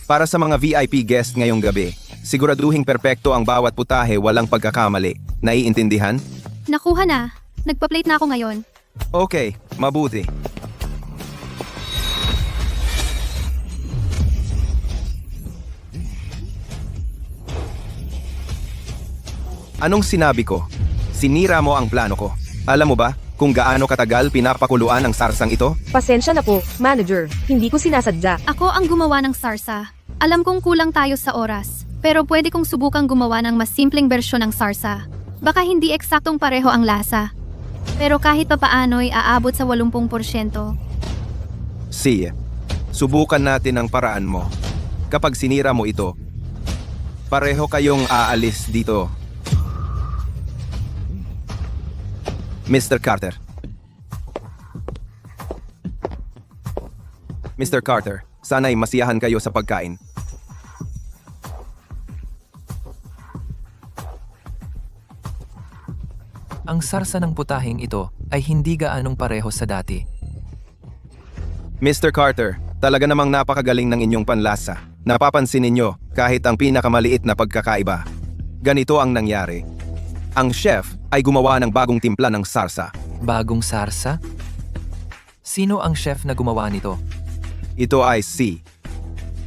Para sa mga VIP guest ngayong gabi, siguraduhing perpekto ang bawat putahe, walang pagkakamali. Naiintindihan? Nakuha na. Nagpa-plate na ako ngayon. Okay, mabuti. Anong sinabi ko? Sinira mo ang plano ko. Alam mo ba kung gaano katagal pinapakuluan ang sarsang ito? Pasensya na po, manager. Hindi ko sinasadya. Ako ang gumawa ng sarsa. Alam kong kulang tayo sa oras, pero pwede kong subukang gumawa ng mas simpleng bersyon ng sarsa. Baka hindi eksaktong pareho ang lasa, pero kahit papaano'y aabot sa 80%. Sige, subukan natin ang paraan mo. Kapag sinira mo ito, pareho kayong aalis dito. Mr. Carter. Mr. Carter, sana'y masiyahan kayo sa pagkain. Ang sarsa ng putahing ito ay hindi gaanong pareho sa dati. Mr. Carter, talaga namang napakagaling ng inyong panlasa. Napapansin ninyo kahit ang pinakamaliit na pagkakaiba. Ganito ang nangyari. Ang chef ay gumawa ng bagong timpla ng sarsa. Bagong sarsa? Sino ang chef na gumawa nito? Ito ay si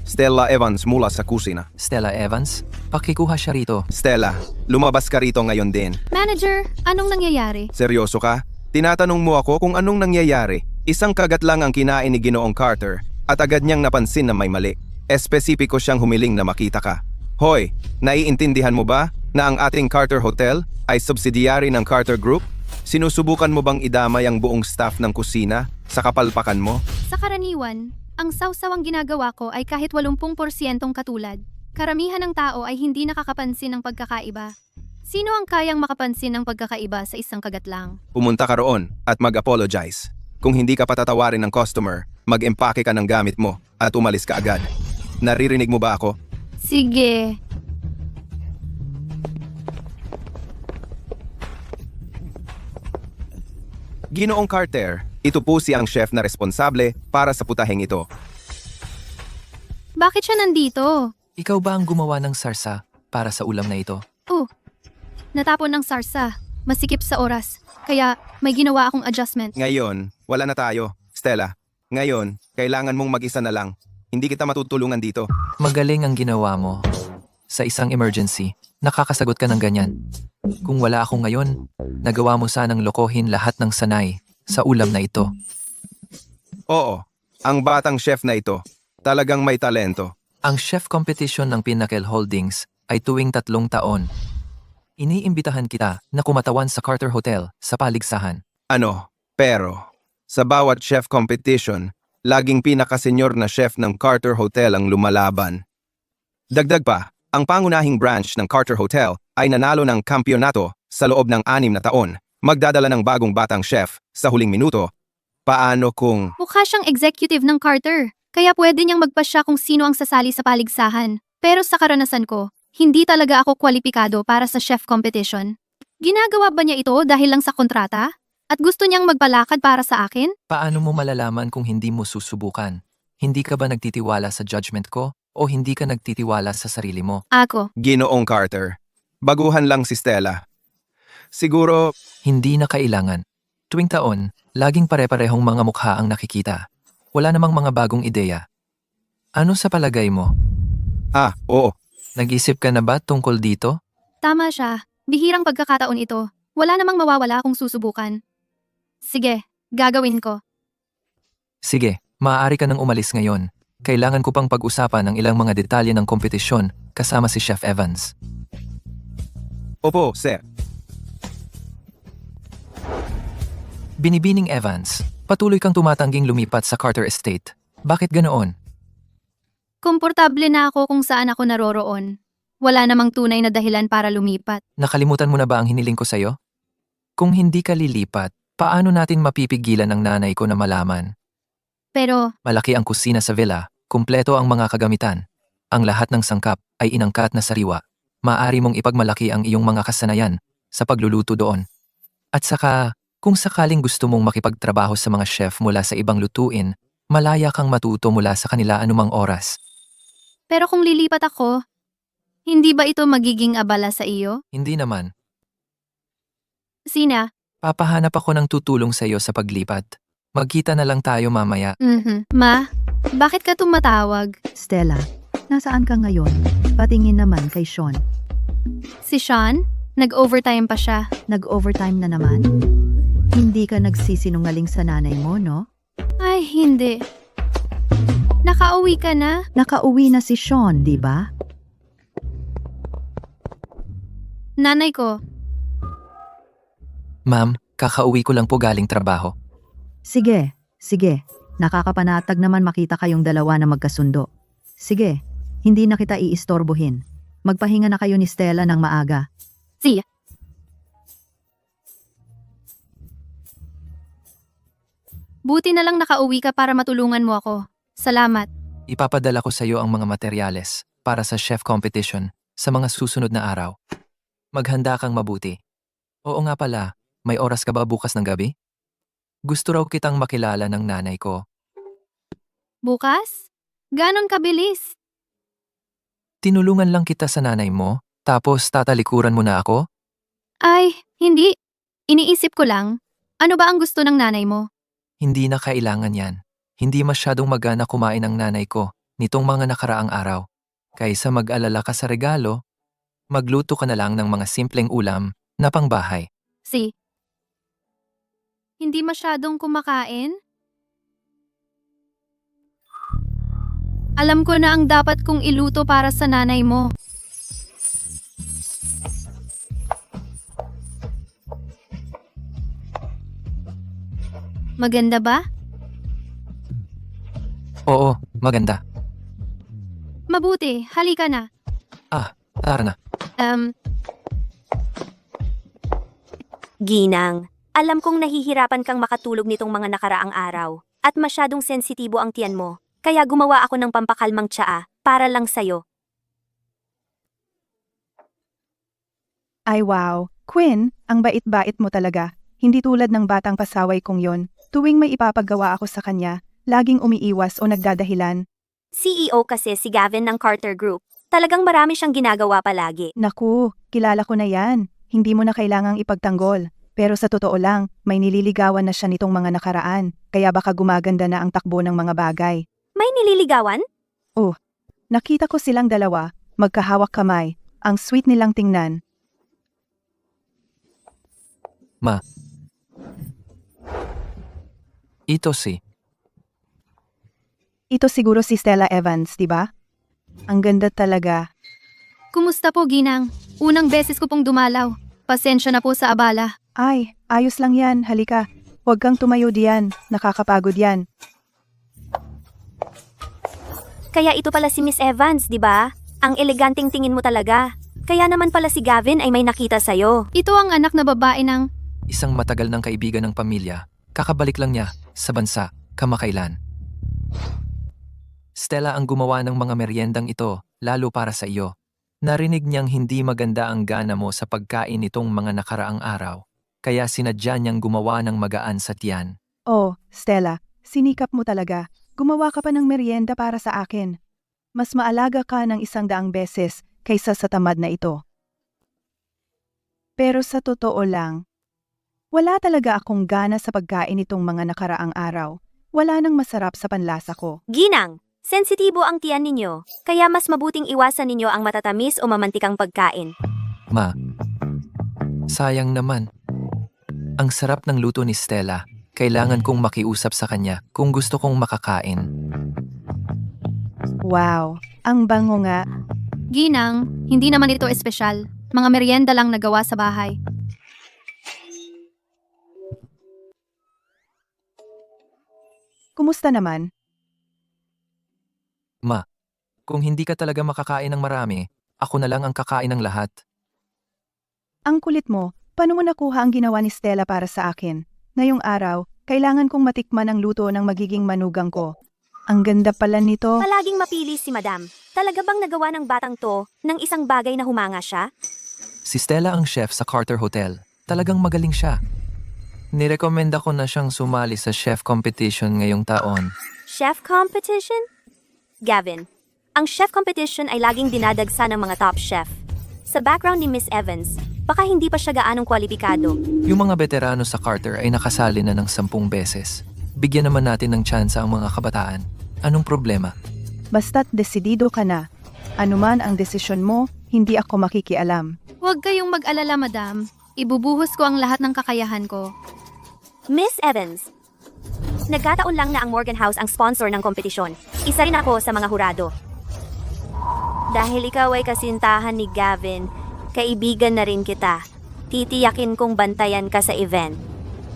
Stella Evans mula sa kusina. Stella Evans? Pakikuha siya rito. Stella, lumabas ka rito ngayon din. Manager, anong nangyayari? Seryoso ka? Tinatanong mo ako kung anong nangyayari. Isang kagat lang ang kinain ni Ginoong Carter at agad niyang napansin na may mali. Espesipiko siyang humiling na makita ka. Hoy, naiintindihan mo ba na ang ating Carter Hotel ay subsidiary ng Carter Group? Sinusubukan mo bang idamay ang buong staff ng kusina sa kapalpakan mo? Sa karaniwan, ang sawsawang ginagawa ko ay kahit 80% katulad. Karamihan ng tao ay hindi nakakapansin ng pagkakaiba. Sino ang kayang makapansin ng pagkakaiba sa isang kagat lang? Pumunta ka roon at mag-apologize. Kung hindi ka patatawarin ng customer, mag-empake ka ng gamit mo at umalis ka agad. Naririnig mo ba ako? Sige. Ginoong Carter, ito po si ang chef na responsable para sa putaheng ito. Bakit siya nandito? Ikaw ba ang gumawa ng sarsa para sa ulam na ito? Natapon ng sarsa. Masikip sa oras. Kaya may ginawa akong adjustment. Ngayon, wala na tayo. Stella, ngayon, kailangan mong mag-isa na lang. Hindi kita matutulungan dito. Magaling ang ginawa mo. Sa isang emergency, nakakasagot ka ng ganyan. Kung wala ako ngayon, nagawa mo sanang lokohin lahat ng sanay sa ulam na ito. Oo, ang batang chef na ito, talagang may talento. Ang chef competition ng Pinnacle Holdings ay tuwing 3 taon. Iniimbitahan kita na kumatawan sa Carter Hotel sa paligsahan. Pero, sa bawat chef competition, laging pinakasenyor na chef ng Carter Hotel ang lumalaban. Dagdag pa, ang pangunahing branch ng Carter Hotel ay nanalo ng kampyonato sa loob ng 6 na taon. Magdadala ng bagong batang chef sa huling minuto. Paano kung... Mukha siyang executive ng Carter. Kaya pwede niyang magpasya kung sino ang sasali sa paligsahan. Pero sa karanasan ko, hindi talaga ako kwalipikado para sa chef competition. Ginagawa ba niya ito dahil lang sa kontrata? At gusto niyang magpalakad para sa akin? Paano mo malalaman kung hindi mo susubukan? Hindi ka ba nagtitiwala sa judgment ko o hindi ka nagtitiwala sa sarili mo? Ako. Ginoong Carter, baguhan lang si Stella. Siguro... Hindi na kailangan. Tuwing taon, laging pare-parehong mga mukha ang nakikita. Wala namang mga bagong ideya. Ano sa palagay mo? Oo. Nag-isip ka na ba tungkol dito? Tama siya. Bihirang pagkakataon ito. Wala namang mawawala kung susubukan. Sige, gagawin ko. Sige, maaari ka nang umalis ngayon. Kailangan ko pang pag-usapan ang ilang mga detalye ng kompetisyon kasama si Chef Evans. Opo, sir. Binibining Evans, patuloy kang tumatangging lumipat sa Carter Estate. Bakit ganoon? Komportable na ako kung saan ako naroroon. Wala namang tunay na dahilan para lumipat. Nakalimutan mo na ba ang hiniling ko sa'yo? Kung hindi ka lilipat, paano natin mapipigilan ang nanay ko na malaman? Pero, Malaki ang kusina sa villa, kumpleto ang mga kagamitan. Ang lahat ng sangkap ay inangkat na sariwa. Maaari mong ipagmalaki ang iyong mga kasanayan sa pagluluto doon. At saka, kung sakaling gusto mong makipagtrabaho sa mga chef mula sa ibang lutuin, malaya kang matuto mula sa kanila anumang oras. Pero kung lilipat ako, hindi ba ito magiging abala sa iyo? Hindi naman. Sina? Papahanap ako ng tutulong sa iyo sa paglipat. Magkita na lang tayo mamaya. Ma, bakit ka tumatawag? Stella, nasaan ka ngayon? Patingin naman kay Sean. Si Sean? Nag-overtime pa siya. Nag-overtime na naman? Hindi ka nagsisinungaling sa nanay mo, no? Ay, hindi. Nakauwi ka na? Nakauwi na si Sean, di ba? Nanay ko, Ma'am, kakauwi ko lang po galing trabaho. Sige, sige. Nakakapanatag naman makita kayong dalawa na magkasundo. Sige, hindi na kita iistorbohin. Magpahinga na kayo ni Stella ng maaga. si. Buti na lang nakauwi ka para matulungan mo ako. Salamat. Ipapadala ko sa iyo ang mga materyales para sa chef competition sa mga susunod na araw. Maghanda kang mabuti. Oo nga pala, may oras ka ba bukas ng gabi? Gusto raw kitang makilala ng nanay ko. Bukas? Ganon kabilis? Tinulungan lang kita sa nanay mo, tapos tatalikuran mo na ako? Ay, hindi. Iniisip ko lang. Ano ba ang gusto ng nanay mo? Hindi na kailangan yan. Hindi masyadong magana kumain ang nanay ko nitong mga nakaraang araw. Kaysa mag-alala ka sa regalo, magluto ka na lang ng mga simpleng ulam na pangbahay. Si. Hindi masyadong kumakain? Alam ko na ang dapat kong iluto para sa nanay mo. Maganda ba? Oo, maganda. Mabuti, halika na. Tara na. Ginang, alam kong nahihirapan kang makatulog nitong mga nakaraang araw at masyadong sensitibo ang tiyan mo, kaya gumawa ako ng pampakalmang tsaa para lang sa'yo. Ay wow, Quinn, ang bait-bait mo talaga. Hindi tulad ng batang pasaway kong yon. Tuwing may ipapagawa ako sa kanya, laging umiiwas o nagdadahilan. CEO kasi si Gavin ng Carter Group. Talagang marami siyang ginagawa palagi. Naku, kilala ko na yan. Hindi mo na kailangang ipagtanggol. Pero sa totoo lang, may nililigawan na siya nitong mga nakaraan, kaya baka gumaganda na ang takbo ng mga bagay. May nililigawan? Nakita ko silang dalawa, magkahawak kamay. Ang sweet nilang tingnan. Ito si. Ito siguro si Stella Evans, di ba? Ang ganda talaga. Kumusta po, Ginang? Unang beses ko pong dumalaw. Pasensya na po sa abala. Ay, ayos lang yan, halika. Huwag kang tumayo diyan, nakakapagod yan. Kaya ito pala si Miss Evans, di ba? Ang eleganting tingin mo talaga. Kaya naman pala si Gavin ay may nakita sa'yo. Ito ang anak na babae ng... Isang matagal ng kaibigan ng pamilya. Kakabalik lang niya sa bansa kamakailan. Stella ang gumawa ng mga meryendang ito, lalo para sa iyo. Narinig niyang hindi maganda ang gana mo sa pagkain nitong mga nakaraang araw. Kaya sinadya niyang gumawa ng magaan sa tiyan. Oh, Stella, sinikap mo talaga. Gumawa ka pa ng merienda para sa akin. Mas maalaga ka ng 100 beses kaysa sa tamad na ito. Pero sa totoo lang, wala talaga akong gana sa pagkain nitong mga nakaraang araw. Wala nang masarap sa panlasa ko. Ginang, sensitibo ang tiyan ninyo. Kaya mas mabuting iwasan ninyo ang matatamis o mamantikang pagkain. Ma, sayang naman. Ang sarap ng luto ni Stella. Kailangan kong makiusap sa kanya kung gusto kong makakain. Wow, ang bango nga. Ginang, hindi naman ito espesyal. Mga merienda lang nagawa sa bahay. Kumusta naman? Ma, kung hindi ka talaga makakain ng marami, ako na lang ang kakain ng lahat. Ang kulit mo, paano mo nakuha ang ginawa ni Stella para sa akin? Ngayong araw, kailangan kong matikman ang luto ng magiging manugang ko. Ang ganda pala nito. Palaging mapili si Madam. Talaga bang nagawa ng batang to ng isang bagay na humanga siya? Si Stella ang chef sa Carter Hotel. Talagang magaling siya. Nirekomenda ko na siyang sumali sa chef competition ngayong taon. Chef competition? Gavin, Ang chef competition ay laging dinadagsa ng mga top chef. Sa background ni Miss Evans, baka hindi pa siya gaanong kwalipikado. Yung mga veterano sa Carter ay nakasali na ng 10 beses. Bigyan naman natin ng tsansa ang mga kabataan. Anong problema? Basta't desidido ka na. Anuman ang desisyon mo, hindi ako makikialam. Huwag kayong mag-alala, madam. Ibubuhos ko ang lahat ng kakayahan ko. Miss Evans, nagkataon lang na ang Morgan House ang sponsor ng kompetisyon. Isa rin ako sa mga hurado. Dahil ikaw ay kasintahan ni Gavin, kaibigan na rin kita. Titiyakin kong bantayan ka sa event.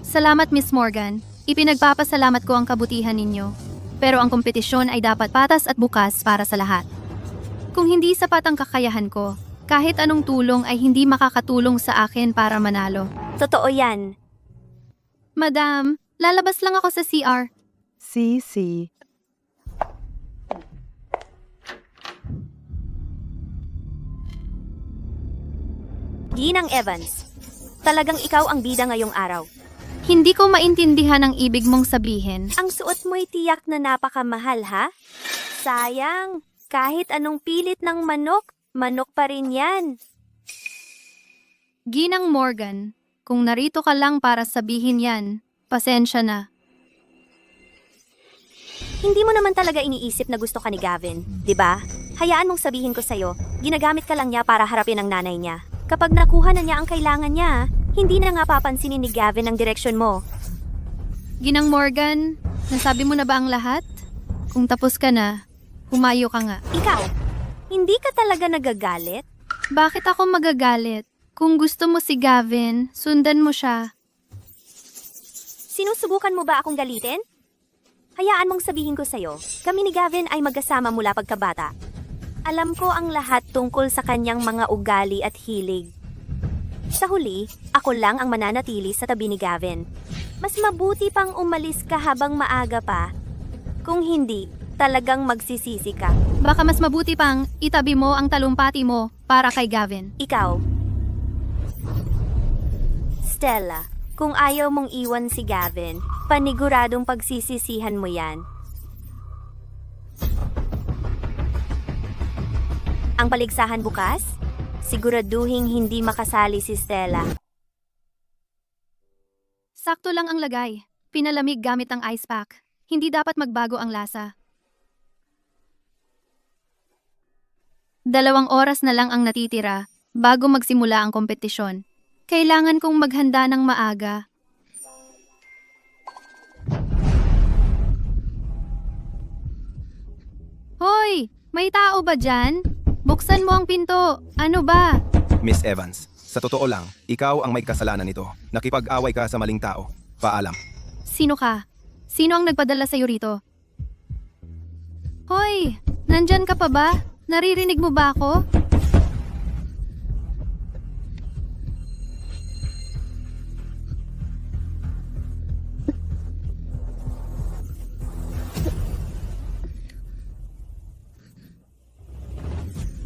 Salamat, Miss Morgan. Ipinagpapasalamat ko ang kabutihan ninyo. Pero ang kompetisyon ay dapat patas at bukas para sa lahat. Kung hindi sapat ang kakayahan ko, kahit anong tulong ay hindi makakatulong sa akin para manalo. Totoo yan. Madam, lalabas lang ako sa CR. Si. Ginang Evans, talagang ikaw ang bida ngayong araw. Hindi ko maintindihan ang ibig mong sabihin. Ang suot mo'y tiyak na napakamahal, ha? Sayang, kahit anong pilit ng manok, manok pa rin yan. Ginang Morgan, kung narito ka lang para sabihin yan, pasensya na. Hindi mo naman talaga iniisip na gusto ka ni Gavin, di ba? Hayaan mong sabihin ko sa'yo, ginagamit ka lang niya para harapin ang nanay niya. Kapag nakuha na niya ang kailangan niya, hindi na nga papansinin ni Gavin ang direksyon mo. Ginang Morgan, nasabi mo na ba ang lahat? Kung tapos ka na, humayo ka nga. Ikaw, hindi ka talaga nagagalit? Bakit ako magagalit? Kung gusto mo si Gavin, sundan mo siya. Sinusubukan mo ba akong galitin? Hayaan mong sabihin ko sa'yo, kami ni Gavin ay magkasama mula pagkabata. Alam ko ang lahat tungkol sa kanyang mga ugali at hilig. Sa huli, ako lang ang mananatili sa tabi ni Gavin. Mas mabuti pang umalis ka habang maaga pa. Kung hindi, talagang magsisisi ka. Baka mas mabuti pang itabi mo ang talumpati mo para kay Gavin. Ikaw, Stella, kung ayaw mong iwan si Gavin, paniguradong pagsisisihan mo yan. Ang paligsahan bukas? Siguraduhing hindi makasali si Stella. Sakto lang ang lagay. Pinalamig gamit ang ice pack. Hindi dapat magbago ang lasa. 2 oras na lang ang natitira bago magsimula ang kompetisyon. Kailangan kong maghanda ng maaga. Hoy! May tao ba dyan? Buksan mo ang pinto. Ano ba? Miss Evans, sa totoo lang, ikaw ang may kasalanan nito. Nakipag-away ka sa maling tao. Paalam. Sino ka? Sino ang nagpadala sa'yo rito? Hoy! Nandyan ka pa ba? Naririnig mo ba ako?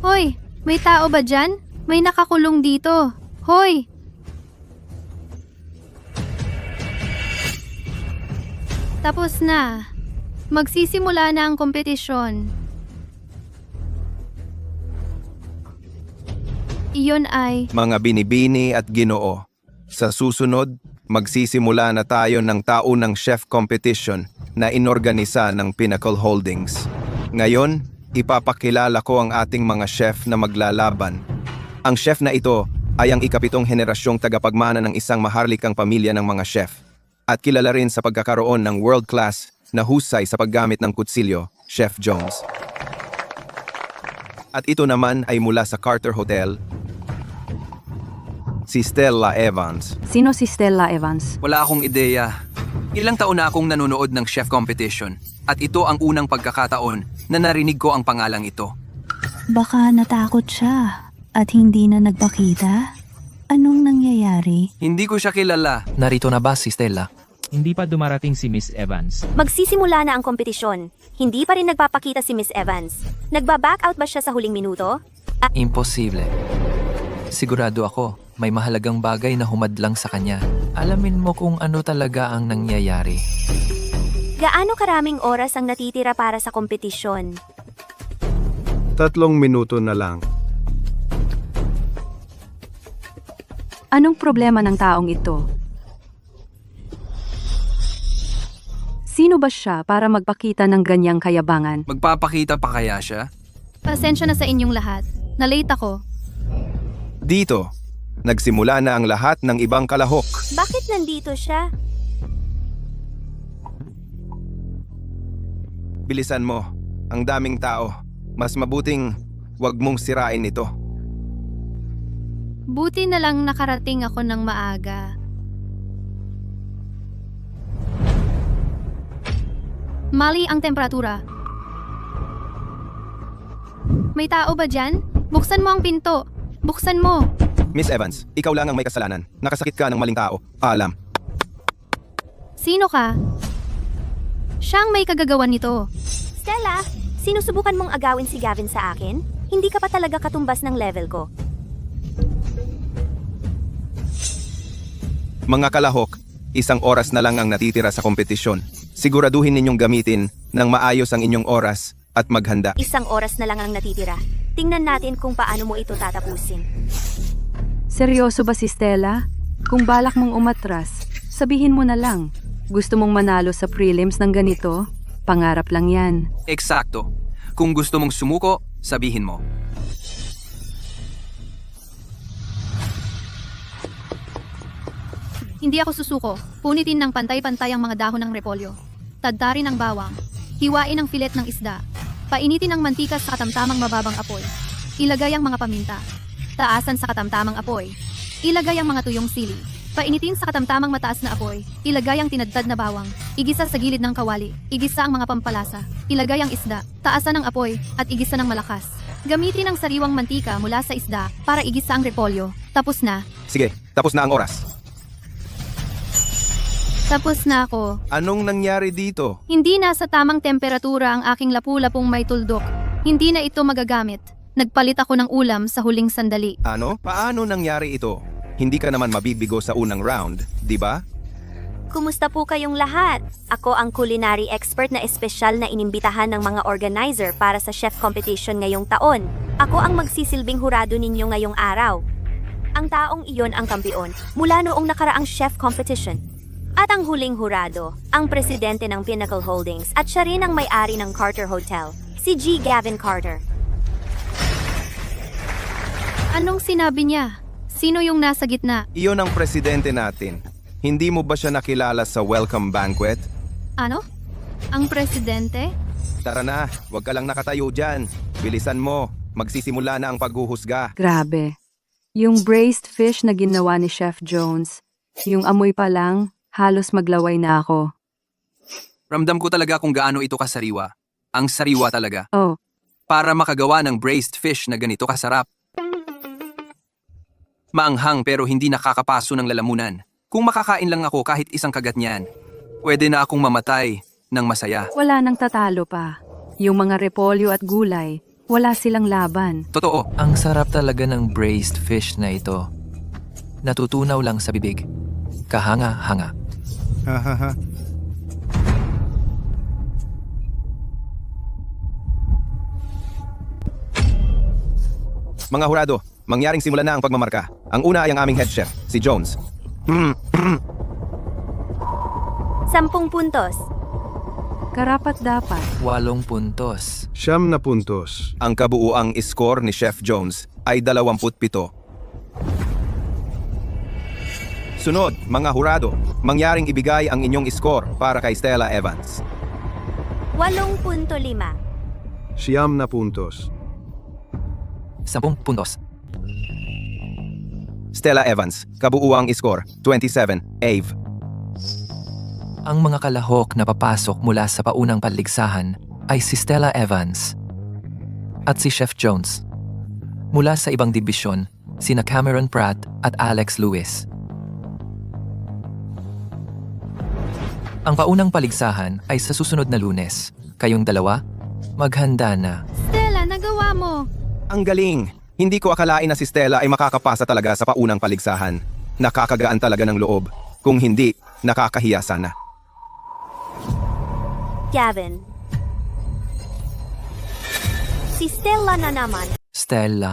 Hoy! May tao ba dyan? May nakakulong dito. Hoy! Tapos na. Magsisimula na ang kompetisyon. Iyon ay... Mga binibini at ginoo. Sa susunod, magsisimula na tayo ng taunang chef competition na inorganisa ng Pinnacle Holdings. Ngayon, ipapakilala ko ang ating mga chef na maglalaban. Ang chef na ito ay ang ika-7 henerasyong tagapagmana ng isang maharlikang pamilya ng mga chef at kilala rin sa pagkakaroon ng world-class na husay sa paggamit ng kutsilyo, Chef Jones. At ito naman ay mula sa Carter Hotel, si Stella Evans. Sino si Stella Evans? Wala akong ideya. Ilang taon na akong nanonood ng chef competition at ito ang unang pagkakataon na narinig ko ang pangalang ito. Baka natakot siya at hindi na nagpakita? Anong nangyayari? Hindi ko siya kilala. Narito na ba si Stella? Hindi pa dumarating si Miss Evans. Magsisimula na ang kompetisyon. Hindi pa rin nagpapakita si Miss Evans. Nagba-back out ba siya sa huling minuto? Imposible. Sigurado ako, may mahalagang bagay na humadlang sa kanya. Alamin mo kung ano talaga ang nangyayari. Gaano karaming oras ang natitira para sa kompetisyon? 3 minuto na lang. Anong problema ng taong ito? Sino ba siya para magpakita ng ganyang kayabangan? Magpapakita pa kaya siya? Pasensya na sa inyong lahat. Na-late ako. Dito, nagsimula na ang lahat ng ibang kalahok. Bakit nandito siya? Bilisan mo, ang daming tao. Mas mabuting wag mong sirain ito. Buti na lang nakarating ako ng maaga. Mali ang temperatura. May tao ba dyan? Buksan mo ang pinto. Buksan mo. Miss Evans, ikaw lang ang may kasalanan. Nakasakit ka ng maling tao. Alam. Sino ka? Siya ang may kagagawan nito. Stella, sinusubukan mong agawin si Gavin sa akin? Hindi ka pa talaga katumbas ng level ko. Mga kalahok, 1 oras na lang ang natitira sa kompetisyon. Siguraduhin ninyong gamitin ng maayos ang inyong oras at maghanda. 1 oras na lang ang natitira. Tingnan natin kung paano mo ito tatapusin. Seryoso ba si Stella? Kung balak mong umatras, sabihin mo na lang. Gusto mong manalo sa prelims ng ganito? Pangarap lang yan. Eksakto. Kung gusto mong sumuko, sabihin mo. Hindi ako susuko. Punitin ng pantay-pantay ang mga dahon ng repolyo. Tadtarin ang bawang. Hiwain ang filet ng isda. Painitin ang mantika sa katamtamang mababang apoy. Ilagay ang mga paminta. Taasan sa katamtamang apoy. Ilagay ang mga tuyong sili. Painitin sa katamtamang mataas na apoy. Ilagay ang tinadtad na bawang. Igisa sa gilid ng kawali. Igisa ang mga pampalasa. Ilagay ang isda. Taasan ang apoy at igisa ng malakas. Gamitin ang sariwang mantika mula sa isda para igisa ang repolyo. Tapos na. Sige, tapos na ang oras. Tapos na ako. Anong nangyari dito? Hindi nasa tamang temperatura ang aking lapu-lapong may tuldok. Hindi na ito magagamit. Nagpalit ako ng ulam sa huling sandali. Ano? Paano nangyari ito? Hindi ka naman mabibigo sa unang round, di ba? Kumusta po kayong lahat? Ako ang culinary expert na espesyal na inimbitahan ng mga organizer para sa chef competition ngayong taon. Ako ang magsisilbing hurado ninyo ngayong araw. Ang taong iyon ang kampiyon mula noong nakaraang chef competition. At ang huling hurado, ang presidente ng Pinnacle Holdings at siya rin ang may-ari ng Carter Hotel, si G. Gavin Carter. Anong sinabi niya? Sino yung nasa gitna? Iyon ang presidente natin. Hindi mo ba siya nakilala sa welcome banquet? Ano? Ang presidente? Tara na, huwag ka lang nakatayo dyan. Bilisan mo, magsisimula na ang paghuhusga. Grabe. Yung braised fish na ginawa ni Chef Jones, yung amoy pa lang, halos maglaway na ako. Ramdam ko talaga kung gaano ito kasariwa. Ang sariwa talaga. Oh, Para makagawa ng braised fish na ganito kasarap. Maanghang pero hindi nakakapaso ng lalamunan. Kung makakain lang ako kahit isang kagat niyan, pwede na akong mamatay ng masaya. wala nang tatalo pa. Yung mga repolyo at gulay, wala silang laban. Totoo. Ang sarap talaga ng braised fish na ito. Natutunaw lang sa bibig. Kahanga-hanga. Hahaha. Mga hurado, mangyaring simulan na ang pagmamarka. Ang una ay ang aming head chef, si Jones. 10 puntos. Karapat dapat. 8 puntos. 9 na puntos. Ang kabuuang score ni Chef Jones ay 27. Sunod, mga hurado, mangyaring ibigay ang inyong score para kay Stella Evans. 8.5. 9 na puntos. 10 puntos. Stella Evans, kabuuang score, 27. Ave. Ang mga kalahok na papasok mula sa paunang paligsahan ay si Stella Evans at si Chef Jones. Mula sa ibang dibisyon, sina Cameron Pratt at Alex Lewis. Ang paunang paligsahan ay sa susunod na Lunes. Kayong dalawa, maghanda na. Stella, nagawa mo! Ang galing! Hindi ko akalain na si Stella ay makakapasa talaga sa paunang paligsahan. Nakakagaan talaga ng loob. Kung hindi, nakakahiya sana. Gavin. Si Stella na naman. Stella,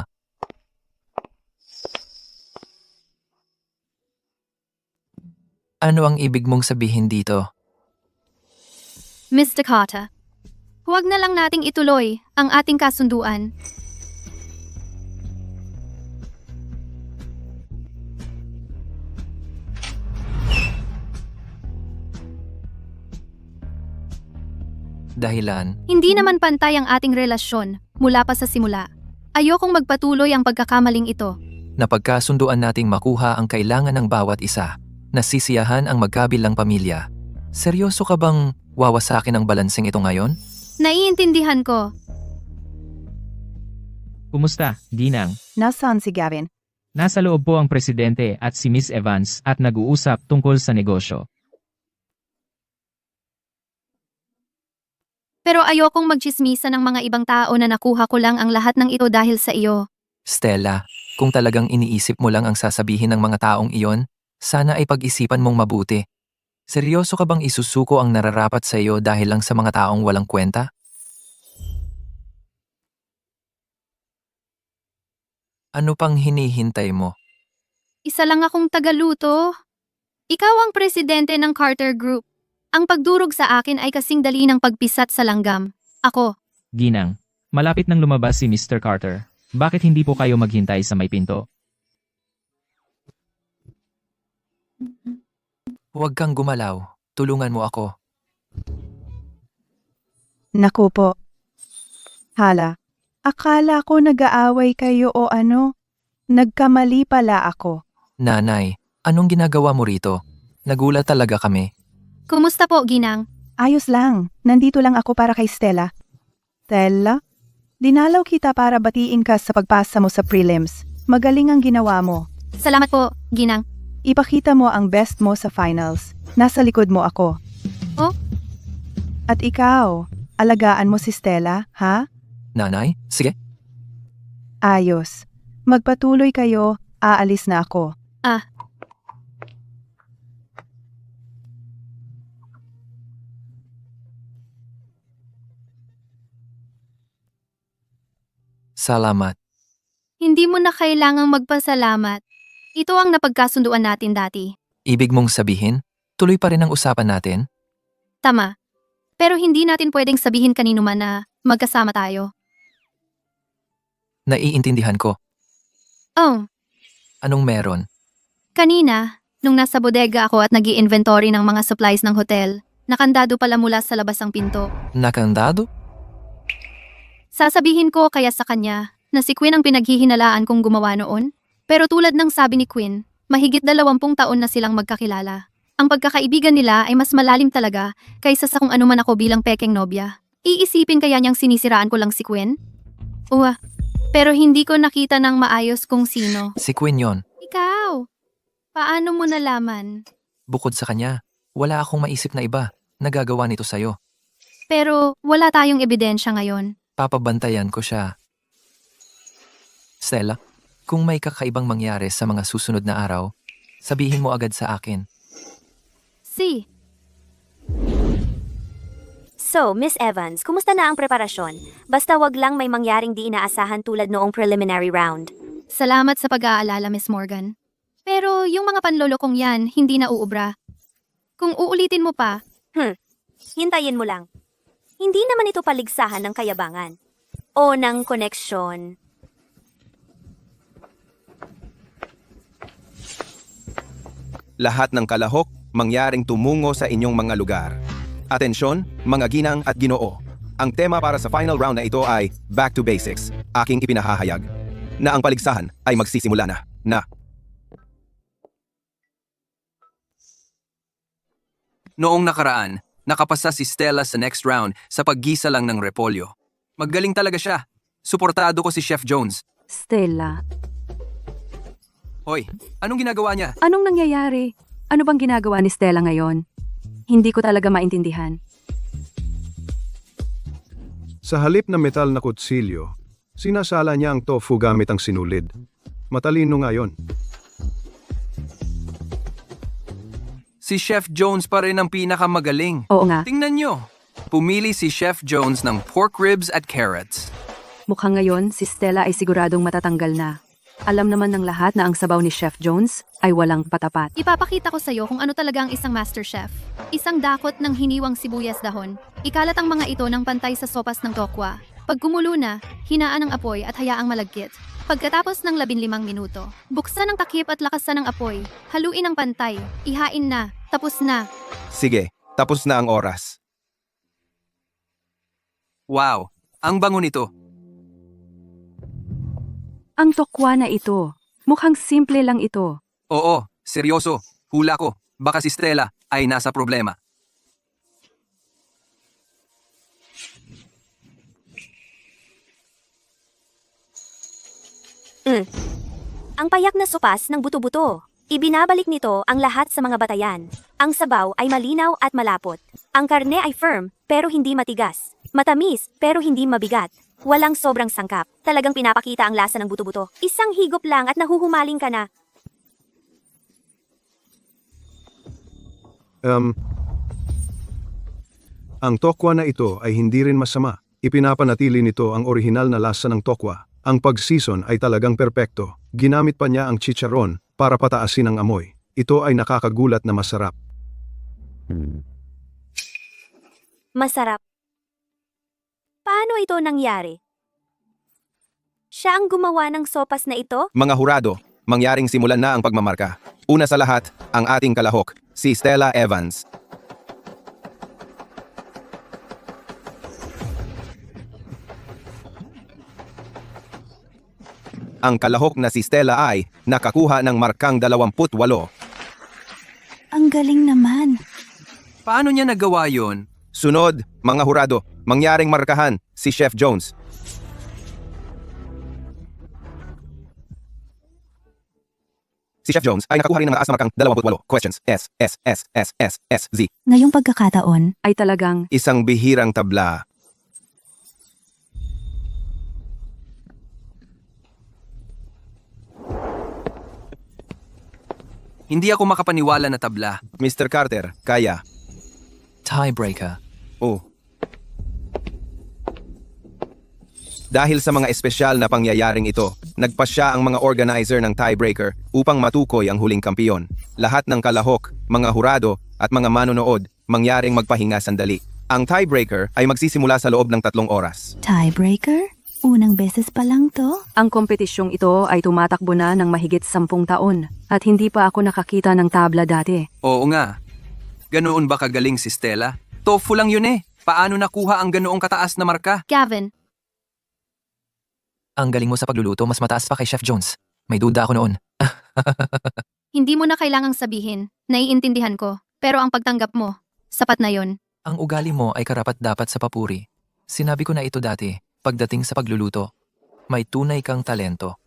ano ang ibig mong sabihin dito? Miss Dakota, huwag na lang nating ituloy ang ating kasunduan. Dahilan, Hindi naman pantay ang ating relasyon mula pa sa simula. Ayokong magpatuloy ang pagkakamaling ito. napagkasunduan nating makuha ang kailangan ng bawat isa. Nasisiyahan ang magkabilang pamilya. Seryoso ka bang wawasakin ang balanseng ito ngayon? Naiintindihan ko. Kumusta, Ginang? Nasaan si Gavin? Nasa loob po ang presidente at si Miss Evans at nag-uusap tungkol sa negosyo. Pero ayokong magchismisa ng mga ibang tao na nakuha ko lang ang lahat ng ito dahil sa iyo. Stella, kung talagang iniisip mo lang ang sasabihin ng mga taong iyon, sana ay pag-isipan mong mabuti. Seryoso ka bang isusuko ang nararapat sa iyo dahil lang sa mga taong walang kwenta? Ano pang hinihintay mo? Isa lang akong tagaluto. Ikaw ang presidente ng Carter Group. Ang pagdurog sa akin ay kasing dali ng pagpisat sa langgam. Ako. Ginang, malapit nang lumabas si Mr. Carter. Bakit hindi po kayo maghintay sa may pinto? Huwag kang gumalaw. Tulungan mo ako. Naku po. Hala, akala ko nag-aaway kayo o ano? Nagkamali pala ako. Nanay, anong ginagawa mo rito? Nagulat talaga kami. Kumusta po, Ginang? Ayos lang, nandito lang ako para kay Stella. Stella, dinalaw kita para batiin ka sa pagpasa mo sa prelims. Magaling ang ginawa mo. Salamat po, Ginang. Ipakita mo ang best mo sa finals. Nasa likod mo ako. Oh? At ikaw, alagaan mo si Stella, ha? Nanay, sige. Ayos. Magpatuloy kayo, aalis na ako. Ah, Salamat. hindi mo na kailangang magpasalamat. Ito ang napagkasunduan natin dati. Ibig mong sabihin, tuloy pa rin ang usapan natin? Tama. Pero hindi natin pwedeng sabihin kanino man na magkasama tayo. Naiintindihan ko. Oh, Anong meron? kanina, nung nasa bodega ako at nag-i-inventory ng mga supplies ng hotel, nakandado pala mula sa labas ang pinto. Nakandado? Sasabihin ko kaya sa kanya na si Quinn ang pinaghihinalaan kong gumawa noon. Pero tulad ng sabi ni Quinn, mahigit 20 taon na silang magkakilala. Ang pagkakaibigan nila ay mas malalim talaga kaysa sa kung anuman ako bilang pekeng nobya. Iisipin kaya niyang sinisiraan ko lang si Quinn? Pero hindi ko nakita ng maayos kung sino. Si Quinn yon. Ikaw, paano mo nalaman? Bukod sa kanya, wala akong maisip na iba. Nagagawa nito sa'yo. Pero wala tayong ebidensya ngayon. Papabantayan ko siya. Stella, kung may kakaibang mangyari sa mga susunod na araw, sabihin mo agad sa akin. So, Miss Evans, kumusta na ang preparasyon? Basta wag lang may mangyaring di inaasahan tulad noong preliminary round. Salamat sa pag-aalala, Miss Morgan. Pero yung mga panlolokong yan, hindi na uubra. Kung uulitin mo pa, Hintayin mo lang. Hindi naman ito paligsahan ng kayabangan o ng koneksyon. Lahat ng kalahok mangyaring tumungo sa inyong mga lugar. Atensyon, mga ginang at ginoo. Ang tema para sa final round na ito ay Back to Basics. Aking ipinahahayag na ang paligsahan ay magsisimula na. Noong nakaraan, nakapasa si Stella sa next round sa paggisa lang ng repolyo. Magaling talaga siya. Suportado ko si Chef Jones. Stella, Hoy, anong ginagawa niya? anong nangyayari? Ano bang ginagawa ni Stella ngayon? Hindi ko talaga maintindihan. Sa halip na metal na kutsilyo, sinasala niya ang tofu gamit ang sinulid. Matalino nga yon. Si Chef Jones pa rin ang pinakamagaling. Oo nga. Tingnan nyo. Pumili si Chef Jones ng pork ribs at carrots. Mukhang ngayon si Stella ay siguradong matatanggal na. Alam naman ng lahat na ang sabaw ni Chef Jones ay walang patapat. Ipapakita ko sa'yo kung ano talaga ang isang master chef. Isang dakot ng hiniwang sibuyas dahon. Ikalat ang mga ito ng pantay sa sopas ng tokwa. Pag kumulo na, hinaan ang apoy at hayaang malagkit. Pagkatapos ng 15 minuto, buksan ang takip at lakasan ng apoy. Haluin ang pantay. Ihain na. Tapos na. Sige, tapos na ang oras. Wow, ang bango nito. Ang tokwa na ito. Mukhang simple lang ito. Oo, seryoso. Hula ko. Baka si Stella ay nasa problema. Ang payak na sopas ng buto-buto. Ibinabalik nito ang lahat sa mga batayan. Ang sabaw ay malinaw at malapot. Ang karne ay firm, pero hindi matigas. Matamis, pero hindi mabigat. Walang sobrang sangkap. Talagang pinapakita ang lasa ng buto-buto. Isang higop lang at nahuhumaling ka na. Ang tokwa na ito ay hindi rin masama. Ipinapanatili nito ang orihinal na lasa ng tokwa. Ang pag-season ay talagang perpekto. Ginamit pa niya ang chicharon para pataasin ang amoy. Ito ay nakakagulat na masarap. Masarap. Paano ito nangyari? Siya ang gumawa ng sopas na ito? Mga hurado, mangyaring simulan na ang pagmamarka. Una sa lahat, ang ating kalahok, si Stella Evans. Ang kalahok na si Stella ay nakakuha ng markang 28. Ang galing naman. Paano niya nagawa yon? Sunod, mga hurado, mangyaring markahan, si Chef Jones. Si Chef Jones ay nakakuha rin ng mataas na markang 28. Questions, Z. Ngayong pagkakataon, Ay talagang Isang bihirang tabla. Hindi ako makapaniwala na tabla. Mr. Carter, kaya. Tiebreaker. Oh. Dahil sa mga espesyal na pangyayaring ito, nagpasya ang mga organizer ng tiebreaker upang matukoy ang huling kampiyon. Lahat ng kalahok, mga hurado at mga manonood mangyaring magpahinga sandali. Ang tiebreaker ay magsisimula sa loob ng 3 oras. tiebreaker? Unang beses pa lang to? ang kompetisyong ito ay tumatakbo na ng mahigit 10 taon at hindi pa ako nakakita ng tabla dati. Oo nga. Ganoon ba kagaling si Stella? Tofu lang yun eh. Paano nakuha ang ganoong kataas na marka? Gavin, Ang galing mo sa pagluluto, mas mataas pa kay Chef Jones. May duda ako noon. hindi mo na kailangang sabihin. Naiintindihan ko. Pero ang pagtanggap mo, sapat na yon. Ang ugali mo ay karapat-dapat sa papuri. Sinabi ko na ito dati, pagdating sa pagluluto. May tunay kang talento.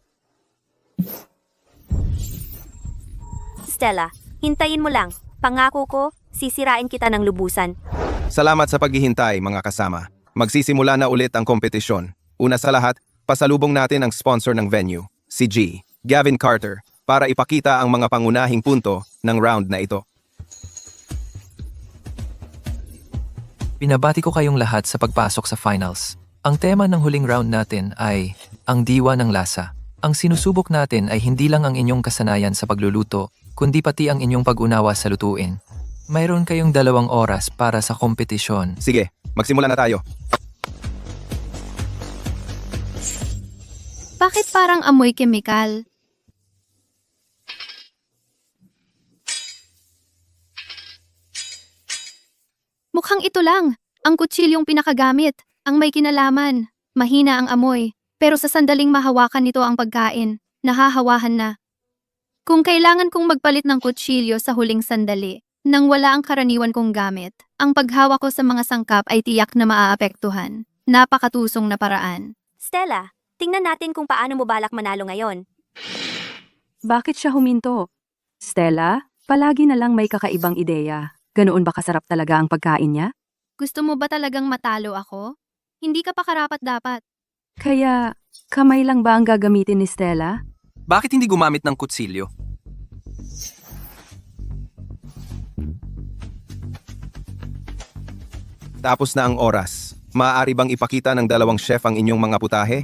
Stella, hintayin mo lang. Pangako ko, sisirain kita ng lubusan. Salamat sa paghihintay, mga kasama. Magsisimula na ulit ang kompetisyon. Una sa lahat, pasalubong natin ang sponsor ng venue, si Gavin Carter, para ipakita ang mga pangunahing punto ng round na ito. Binabati ko kayong lahat sa pagpasok sa finals. Ang tema ng huling round natin ay ang diwa ng lasa. Ang sinusubok natin ay hindi lang ang inyong kasanayan sa pagluluto, kundi pati ang inyong pag-unawa sa lutuin. Mayroon kayong 2 oras para sa kompetisyon. Sige, magsimula na tayo. Bakit parang amoy kemikal? Mukhang ito lang. Ang kutsilyong pinakagamit. Ang may kinalaman. Mahina ang amoy. Pero sa sandaling mahawakan nito ang pagkain, nahahawahan na. Kung kailangan kong magpalit ng kutsilyo sa huling sandali, nang wala ang karaniwan kong gamit, ang paghawa ko sa mga sangkap ay tiyak na maaapektuhan. Napakatusong na paraan. Stella, tingnan natin kung paano mo balak manalo ngayon. Bakit siya huminto? Stella, palagi na lang may kakaibang ideya. Ganoon ba kasarap talaga ang pagkain niya? Gusto mo ba talagang matalo ako? Hindi ka pa karapat-dapat. Kaya, kamay lang ba ang gagamitin ni Stella? Bakit hindi gumamit ng kutsilyo? Tapos na ang oras. Maaari bang ipakita ng dalawang chef ang inyong mga putahe?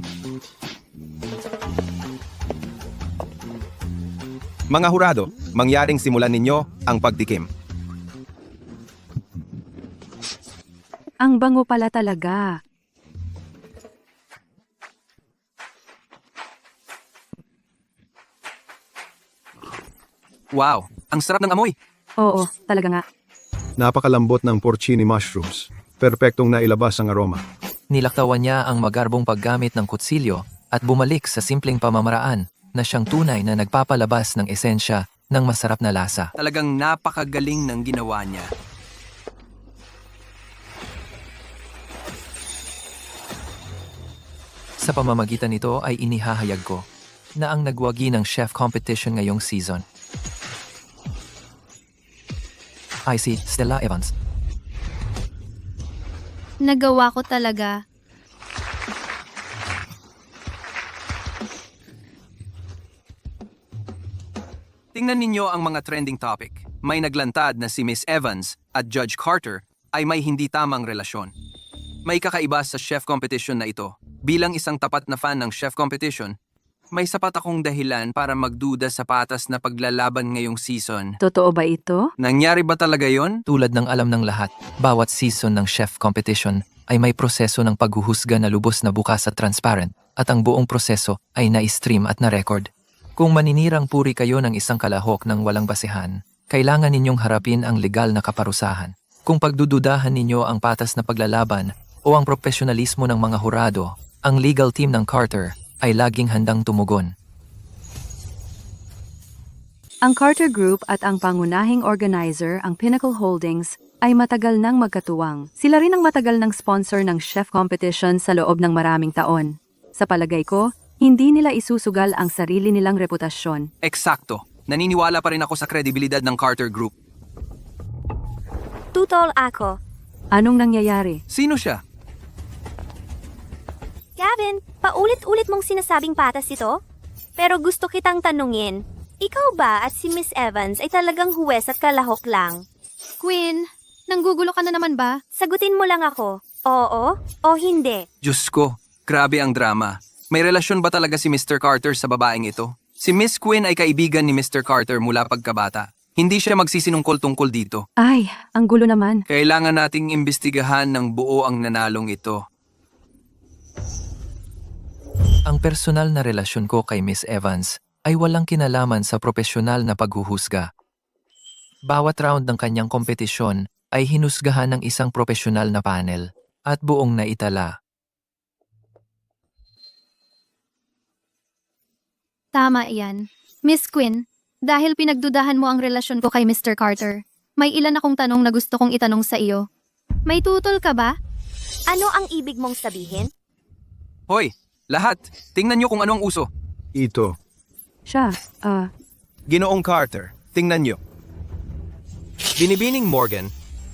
Mga hurado, mangyaring simulan ninyo ang pagtikim. Ang bango pala talaga. Wow, ang sarap ng amoy. Oo, talaga nga. Napakalambot ng porcini mushrooms. Perpektong nailabas ang aroma. Nilaktawan niya ang magarbong paggamit ng kutsilyo at bumalik sa simpleng pamamaraan na siyang tunay na nagpapalabas ng esensya ng masarap na lasa. Talagang napakagaling ng ginawa niya. Sa pamamagitan nito ay inihahayag ko na ang nagwagi ng chef competition ngayong season ay si Stella Evans. Nagawa ko talaga. Tingnan ninyo ang mga trending topic. May naglantad na si Miss Evans at Judge Carter ay may hindi tamang relasyon. May kakaiba sa chef competition na ito. Bilang isang tapat na fan ng chef competition, may sapat akong dahilan para magduda sa patas na paglalaban ngayong season. Totoo ba ito? Nangyari ba talaga yon? Tulad ng alam ng lahat, bawat season ng chef competition ay may proseso ng paghuhusga na lubos na bukas at transparent at ang buong proseso ay na-stream at na-record. Kung maninirang puri kayo ng isang kalahok ng walang basehan, kailangan ninyong harapin ang legal na kaparusahan. Kung pagdududahan ninyo ang patas na paglalaban o ang profesionalismo ng mga hurado, ang legal team ng Carter ay laging handang tumugon. Ang Carter Group at ang pangunahing organizer, ang Pinnacle Holdings, ay matagal nang magkatuwang. Sila rin ang matagal ng sponsor ng chef competition sa loob ng maraming taon. Sa palagay ko, hindi nila isusugal ang sarili nilang reputasyon. Eksakto. Naniniwala pa rin ako sa kredibilidad ng Carter Group. Tutol ako. Anong nangyayari? Sino siya? Gavin, paulit-ulit mong sinasabing patas ito? Pero gusto kitang tanungin, ikaw ba at si Miss Evans ay talagang huwes at kalahok lang? Quinn, nanggugulo ka na naman ba? Sagutin mo lang ako, oo o hindi. Diyos ko, grabe ang drama. May relasyon ba talaga si Mr. Carter sa babaeng ito? Si Miss Quinn ay kaibigan ni Mr. Carter mula pagkabata. Hindi siya magsisinungkol tungkol dito. Ay, ang gulo naman. Kailangan nating imbestigahan ng buo ang nanalong ito. Ang personal na relasyon ko kay Miss Evans ay walang kinalaman sa propesyonal na paghuhusga. Bawat round ng kanyang kompetisyon ay hinusgahan ng isang propesyonal na panel at buong naitala. Tama iyan. Miss Quinn, dahil pinagdudahan mo ang relasyon ko kay Mr. Carter, may ilan akong tanong na gusto kong itanong sa iyo. May tutol ka ba? Ano ang ibig mong sabihin? Hoy, lahat, tingnan nyo kung ano ang uso. Ito. Siya, Ginoong Carter, tingnan nyo. Binibining Morgan,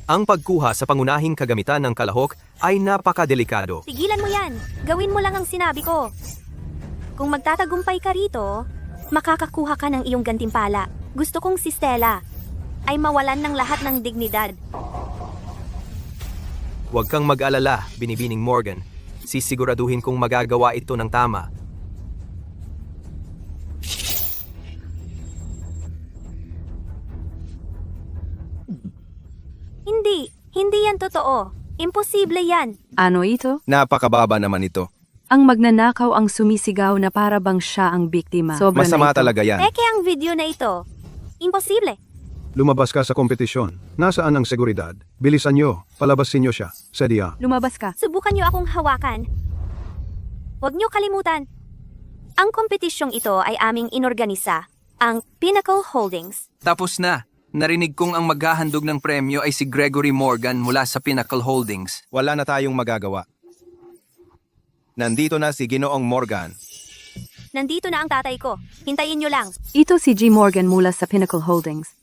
ang pagkuha sa pangunahing kagamitan ng kalahok ay napakadelikado. Tigilan mo yan. Gawin mo lang ang sinabi ko. Kung magtatagumpay ka rito, makakakuha ka ng iyong gantimpala. Gusto kong si Stella ay mawalan ng lahat ng dignidad. Huwag kang mag-alala, Binibining Morgan. Sisiguraduhin kong magagawa ito ng tama. Hindi yan totoo. Imposible yan. ano ito? Napakababa naman ito. Ang magnanakaw ang sumisigaw na para bang siya ang biktima. Sobra Masama na ito. talaga yan. Peke ang video na ito. Imposible. Lumabas ka sa kompetisyon. Nasaan ang seguridad? Bilisan nyo. Palabasin nyo siya. Sedia. Lumabas ka. Subukan niyo akong hawakan. Huwag niyo kalimutan. Ang kompetisyong ito ay aming inorganisa, ang Pinnacle Holdings. Tapos na. Narinig kong ang maghahandog ng premyo ay si Gregory Morgan mula sa Pinnacle Holdings. Wala na tayong magagawa. Nandito na si Ginoong Morgan. Nandito na ang tatay ko. Hintayin niyo lang. Ito si G. Morgan mula sa Pinnacle Holdings.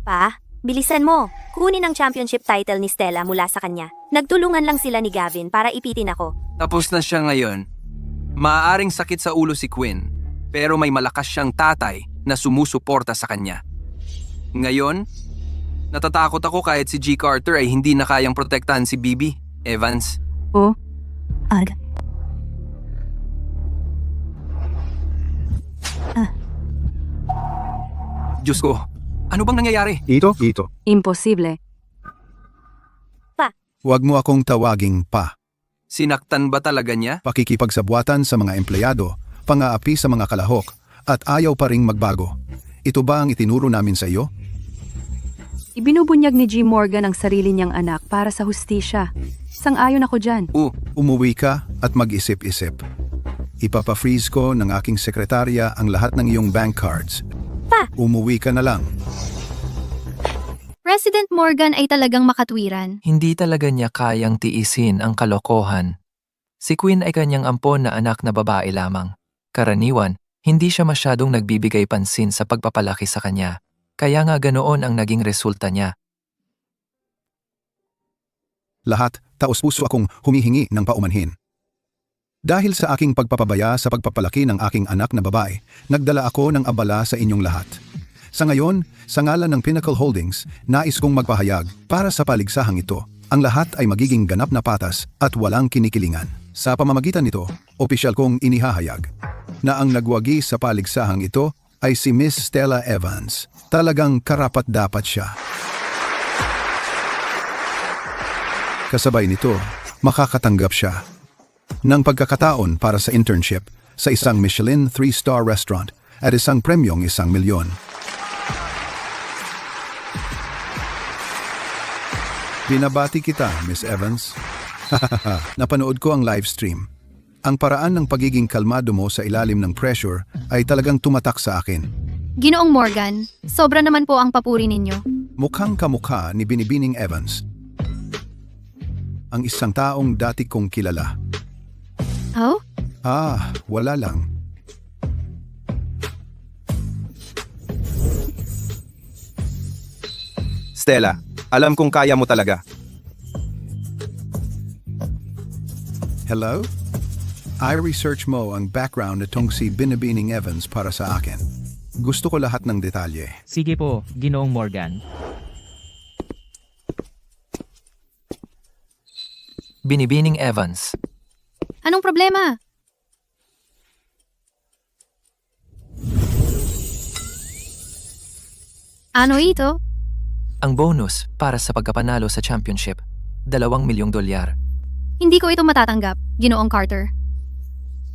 Pa, bilisan mo. Kunin ang championship title ni Stella mula sa kanya. Nagtulungan lang sila ni Gavin para ipitin ako. Tapos na siya ngayon. Maaaring sakit sa ulo si Quinn, pero may malakas siyang tatay na sumusuporta sa kanya. Ngayon, Natatakot ako kahit si G. Carter ay hindi na kayang protektahan si Bibi. Evans, Oh, Ag. Diyos ko, ano bang nangyayari? Ito. imposible. Huwag mo akong tawaging pa. Sinaktan ba talaga niya? Pakikipagsabwatan sa mga empleyado, pang-aapi sa mga kalahok, at ayaw pa ring magbago. Ito ba ang itinuro namin sa iyo? Ibinubunyag ni G. Morgan ang sarili niyang anak para sa hustisya. Sang-ayon ako dyan. Umuwi ka at mag-isip-isip. Ipapa-freeze ko ng aking sekretarya ang lahat ng iyong bank cards. Umuwi ka na lang. President Morgan ay talagang makatwiran. Hindi talaga niya kayang tiisin ang kalokohan. Si Quinn ay kanyang ampon na anak na babae lamang. Karaniwan, hindi siya masyadong nagbibigay pansin sa pagpapalaki sa kanya. Kaya nga ganoon ang naging resulta niya. Lahat, taos-puso akong humihingi ng paumanhin. Dahil sa aking pagpapabaya sa pagpapalaki ng aking anak na babae, nagdala ako ng abala sa inyong lahat. Sa ngayon, sa ngalan ng Pinnacle Holdings, nais kong magpahayag para sa paligsahang ito. Ang lahat ay magiging ganap na patas at walang kinikilingan. Sa pamamagitan nito, opisyal kong inihahayag na ang nagwagi sa paligsahang ito ay si Miss Stella Evans. Talagang karapat-dapat siya. Kasabay nito, makakatanggap siya ng pagkakataon para sa internship sa isang Michelin 3-star restaurant at isang premyong ₱1,000,000. Binabati kita, Miss Evans. Napanood ko ang live stream. Ang paraan ng pagiging kalmado mo sa ilalim ng pressure ay talagang tumatak sa akin. Ginoong Morgan, sobra naman po ang papuri ninyo. Mukhang kamukha ni Binibining Evans. Ang isang taong dati kong kilala. Oh? Wala lang. Stella, alam kong kaya mo talaga. Hello? I-research mo ang background nitong si Binibining Evans para sa akin. Gusto ko lahat ng detalye. Sige po, Ginoong Morgan. Binibining Evans. Anong problema? Ano ito? Ang bonus para sa pagkapanalo sa championship, $2,000,000. Hindi ko ito matatanggap, Ginoong Carter.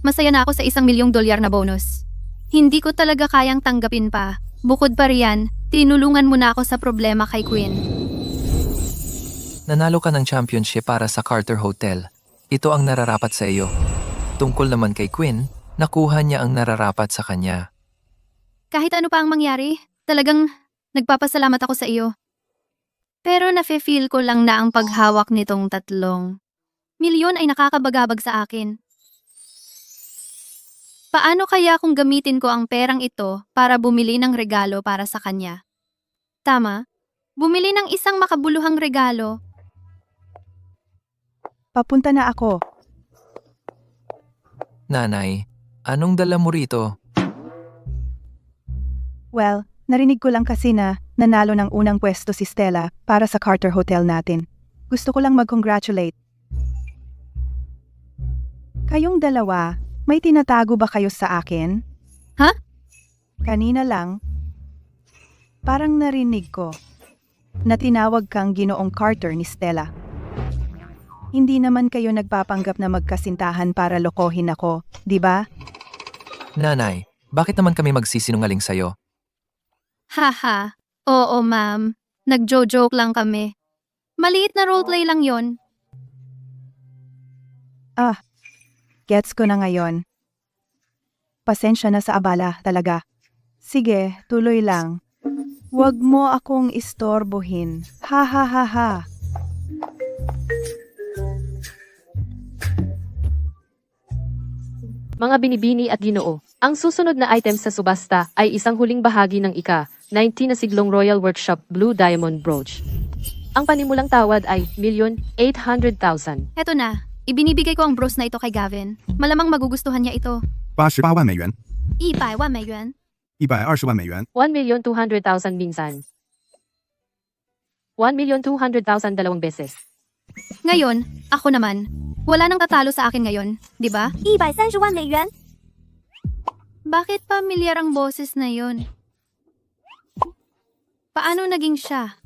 Masaya na ako sa $1,000,000 na bonus. Hindi ko talaga kayang tanggapin pa. Bukod pa riyan, tinulungan mo na ako sa problema kay Quinn. Nanalo ka ng championship para sa Carter Hotel. Ito ang nararapat sa iyo. Tungkol naman kay Quinn, nakuha niya ang nararapat sa kanya. Kahit ano pa ang mangyari, talagang nagpapasalamat ako sa iyo. Pero nafe-feel ko lang na ang paghawak nitong $3,000,000 ay nakakabagabag sa akin. Paano kaya kung gamitin ko ang perang ito para bumili ng regalo para sa kanya? Tama? Bumili ng isang makabuluhang regalo. Papunta na ako. Nanay, anong dala mo rito? Well, narinig ko lang kasi na nanalo ng unang pwesto si Stella para sa Carter Hotel natin. Gusto ko lang mag-congratulate. Kayong dalawa, may tinatago ba kayo sa akin? Ha? Kanina lang, parang narinig ko na tinawag kang Ginoong Carter ni Stella. Hindi naman kayo nagpapanggap na magkasintahan para lokohin ako, di ba? Nanay, bakit naman kami magsisinungaling sa'yo? Haha. Oo, ma'am. Nagjo-joke lang kami. Maliit na roleplay lang yon. Gets ko na ngayon. Pasensya na sa abala talaga. Sige, tuloy lang. Huwag mo akong istorbohin. Ha ha ha ha. Mga binibini at ginoo, ang susunod na item sa subasta ay isang huling bahagi ng ika-19 na siglong Royal Workshop Blue Diamond Brooch. Ang panimulang tawad ay $1,800,000. Heto na. Ibinibigay ko ang bros na ito kay Gavin. Malamang magugustuhan niya ito. 88万美元 100,000 美元。 120万美元 $1,200,000 minsan. 1,200,000 dalawang beses. Ngayon, ako naman. Wala nang tatalo sa akin ngayon, di ba? 130万美元。 Bakit pamilyar ang boses na yon? Paano naging siya?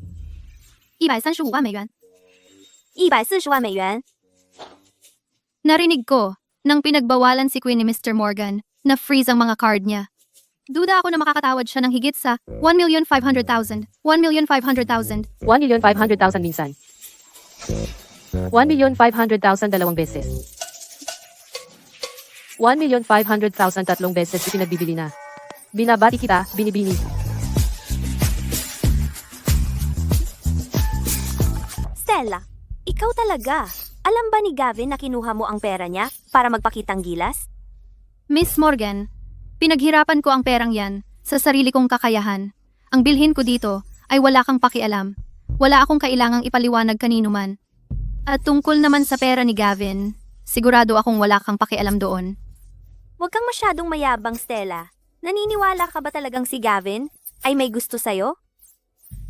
135万美元。 140万美元。 Narinig ko nang pinagbawalan si Queen ni Mr. Morgan na freeze ang mga card niya. Duda ako na makakatawad siya ng higit sa 1,500,000. 1,500,000. 1,500,000 minsan. 1,500,000 dalawang beses. 1,500,000 tatlong beses ipinagbibili na. Binabati kita, binibini. Stella, ikaw talaga. Alam ba ni Gavin na kinuha mo ang pera niya para magpakitang gilas? Miss Morgan, pinaghirapan ko ang perang yan sa sarili kong kakayahan. Ang bilhin ko dito ay wala kang pakialam. Wala akong kailangang ipaliwanag kanino man. At tungkol naman sa pera ni Gavin, sigurado akong wala kang pakialam doon. Huwag kang masyadong mayabang, Stella. Naniniwala ka ba talagang si Gavin ay may gusto sa'yo?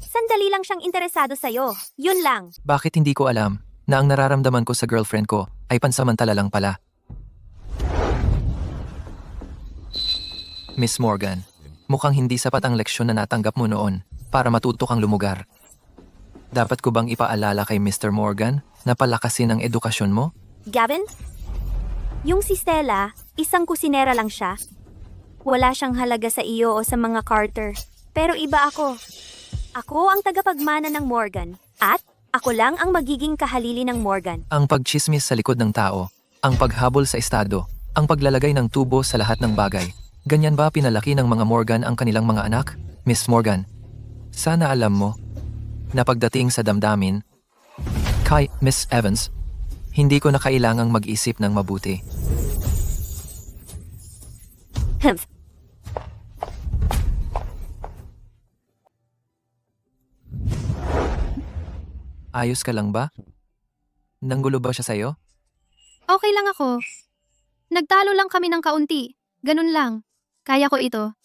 Sandali lang siyang interesado sa'yo. Yun lang. Bakit hindi ko alam na ang nararamdaman ko sa girlfriend ko ay pansamantala lang pala? Miss Morgan, mukhang hindi sapat ang leksyon na natanggap mo noon para matuto kang lumugar. Dapat ko bang ipaalala kay Mr. Morgan na palakasin ang edukasyon mo? Gavin? Yung si Stella, isang kusinera lang siya. Wala siyang halaga sa iyo o sa mga Carter. Pero iba ako. Ako ang tagapagmana ng Morgan. At ako lang ang magiging kahalili ng Morgan. Ang pagchismis sa likod ng tao, ang paghabol sa estado, ang paglalagay ng tubo sa lahat ng bagay. Ganyan ba pinalaki ng mga Morgan ang kanilang mga anak? Miss Morgan, sana alam mo na pagdating sa damdamin, kay Miss Evans, hindi ko na kailangang mag-isip ng mabuti. Humph. Ayos ka lang ba? Nanggulo ba siya sa'yo? Okay lang ako. Nagtalo lang kami ng kaunti. Ganun lang. Kaya ko ito.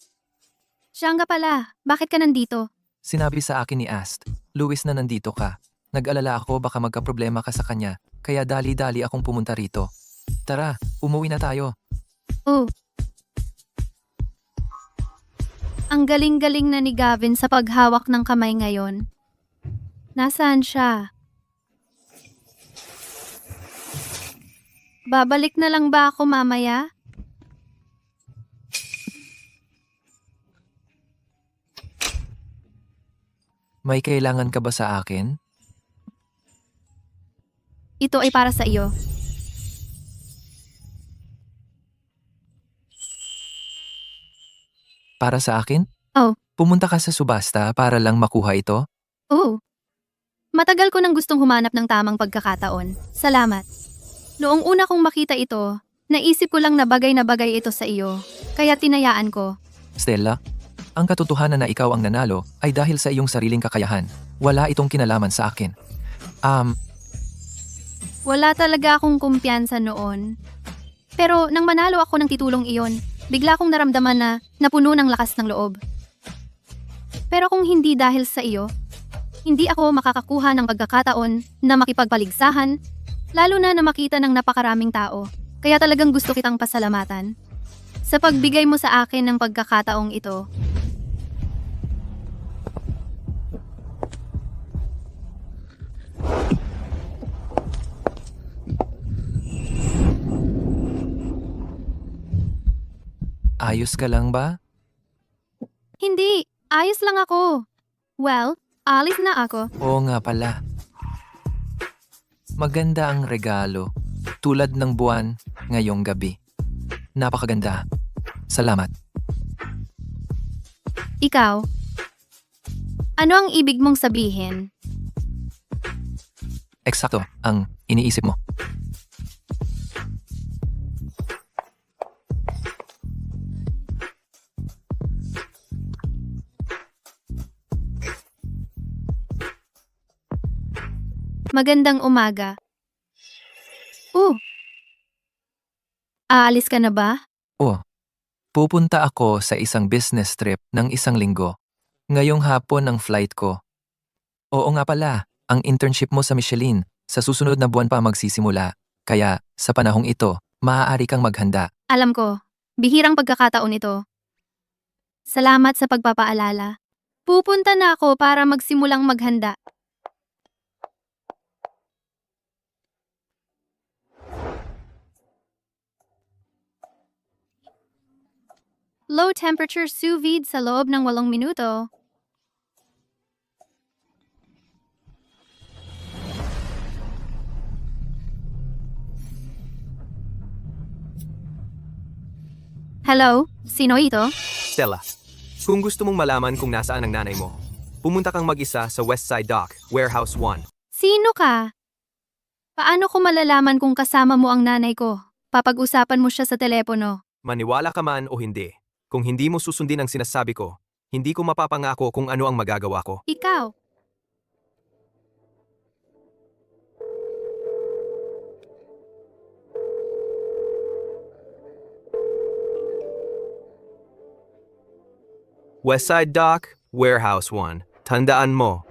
Siya nga pala, bakit ka nandito? Sinabi sa akin ni Ast, Luis na nandito ka. Nag-alala ako baka magkaproblema ka sa kanya, kaya dali-dali akong pumunta rito. Tara, umuwi na tayo. Oh. Ang galing-galing na ni Gavin sa paghawak ng kamay ngayon. Nasaan siya? Babalik na lang ba ako mamaya? May kailangan ka ba sa akin? Ito ay para sa iyo. Para sa akin? Oh. Pumunta ka sa subasta para lang makuha ito? Oo. Matagal ko nang gustong humanap ng tamang pagkakataon. Salamat. Noong una kong makita ito, naisip ko lang na bagay ito sa iyo. Kaya tinayaan ko. Stella, ang katotohanan na ikaw ang nanalo ay dahil sa iyong sariling kakayahan. Wala itong kinalaman sa akin. Wala talaga akong kumpiyansa noon. Pero nang manalo ako ng titulong iyon, bigla kong naramdaman na napuno ng lakas ng loob. Pero kung hindi dahil sa iyo, hindi ako makakakuha ng pagkakataon na makipagpaligsahan, lalo na makita ng napakaraming tao. Kaya talagang gusto kitang pasalamatan sa pagbigay mo sa akin ng pagkakataong ito. Ayos ka lang ba? Hindi, ayos lang ako. Well, alis na ako. Oo nga pala. Maganda ang regalo, tulad ng buwan ngayong gabi. Napakaganda. Salamat. Ikaw, ano ang ibig mong sabihin? Eksakto ang iniisip mo. Magandang umaga. Aalis ka na ba? Pupunta ako sa isang business trip ng isang linggo. Ngayong hapon ang flight ko. Oo nga pala, ang internship mo sa Michelin, sa susunod na buwan pa magsisimula. Kaya, sa panahong ito, maaari kang maghanda. Alam ko, bihirang pagkakataon ito. Salamat sa pagpapaalala. Pupunta na ako para magsimulang maghanda. Low temperature sous vide sa loob ng 8 minuto. Hello? Sino ito? Stella, kung gusto mong malaman kung nasaan ang nanay mo, pumunta kang mag-isa sa Westside Dock, Warehouse 1. Sino ka? Paano ko malalaman kung kasama mo ang nanay ko? Papag-usapan mo siya sa telepono. Maniwala ka man o hindi, kung hindi mo susundin ang sinasabi ko, hindi ko mapapangako kung ano ang magagawa ko. Ikaw. Westside Dock, Warehouse 1. Tandaan mo,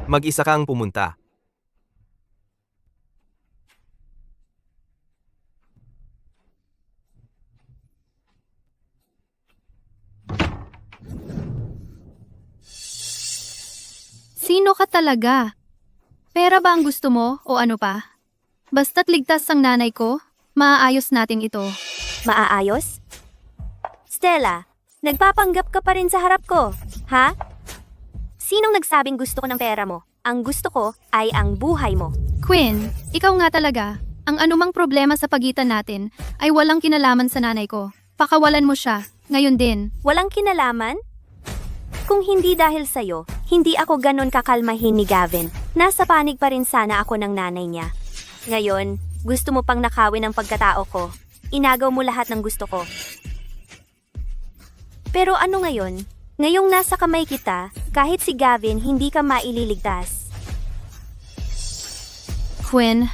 mag-isa kang pumunta. Sino ka talaga? Pera ba ang gusto mo o ano pa? Basta't ligtas ang nanay ko, maaayos natin ito. Maaayos? Stella, nagpapanggap ka pa rin sa harap ko, ha? Sinong nagsabing gusto ko ng pera mo? Ang gusto ko ay ang buhay mo. Quinn, ikaw nga talaga. Ang anumang problema sa pagitan natin ay walang kinalaman sa nanay ko. Pakawalan mo siya, ngayon din. Walang kinalaman? Kung hindi dahil sa'yo, hindi ako ganon kakalmahin ni Gavin. Nasa panig pa rin sana ako ng nanay niya. Ngayon, gusto mo pang nakawin ang pagkatao ko. Inagaw mo lahat ng gusto ko. Pero ano ngayon? Ngayong nasa kamay kita, kahit si Gavin, hindi ka maililigtas. Quinn,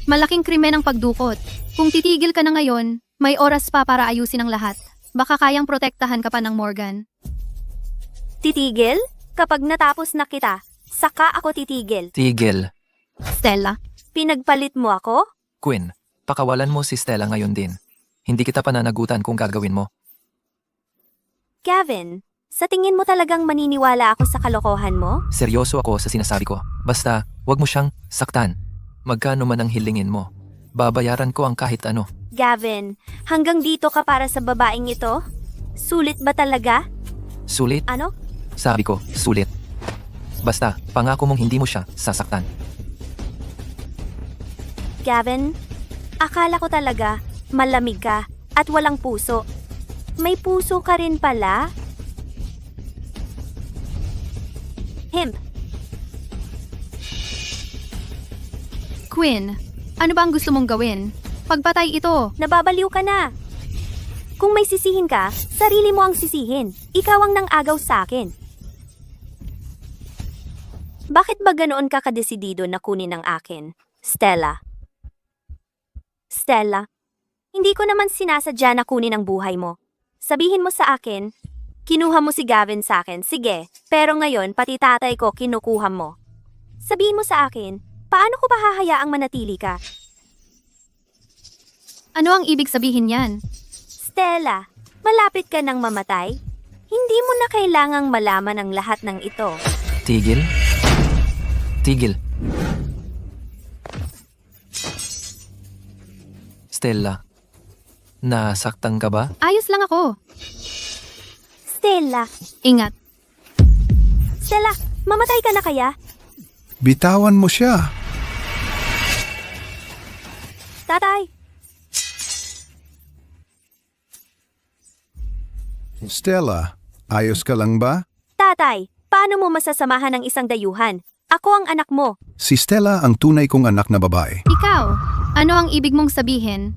malaking krimen ang pagdukot. Kung titigil ka na ngayon, may oras pa para ayusin ang lahat. Baka kayang protektahan ka pa ng Morgan. Titigil? Kapag natapos na kita, saka ako titigil. Tigil. Stella, Pinagpalit mo ako? Quinn, pakawalan mo si Stella ngayon din. Hindi kita pananagutan kung gagawin mo. Gavin, sa tingin mo talagang maniniwala ako sa kalokohan mo? Seryoso ako sa sinasabi ko. Basta, wag mo siyang saktan. Magkano man ang hilingin mo. Babayaran ko ang kahit ano. Gavin, hanggang dito ka para sa babaeng ito? Sulit ba talaga? Sulit? Ano? Sabi ko, sulit. Basta, pangako mong hindi mo siya sasaktan. Gavin, akala ko talaga malamig ka at walang puso. May puso ka rin pala? Himp, Quinn, ano ba ang gusto mong gawin? Pagpatay ito. nababaliw ka na. Kung may sisihin ka, sarili mo ang sisihin. Ikaw ang nang-agaw sa akin. Bakit ba ganoon ka kadesidido na kunin ang akin, Stella? Stella, hindi ko naman sinasadya na kunin ang buhay mo. Sabihin mo sa akin, kinuha mo si Gavin sa akin, sige, pero ngayon pati tatay ko kinukuha mo. Sabihin mo sa akin, paano ko ba hahayaang manatili ka? Ano ang ibig sabihin yan? Stella, malapit ka nang mamatay? Hindi mo na kailangang malaman ang lahat ng ito. Tigil? Tigil. Stella, nasaktan ka ba? Ayos lang ako. Stella, Ingat. Stella, mamatay ka na kaya? Bitawan mo siya. Tatay, Stella, ayos ka lang ba? tatay, paano mo masasamahan ng isang dayuhan? Ako ang anak mo. Si Stella ang tunay kong anak na babae. Ikaw, ano ang ibig mong sabihin?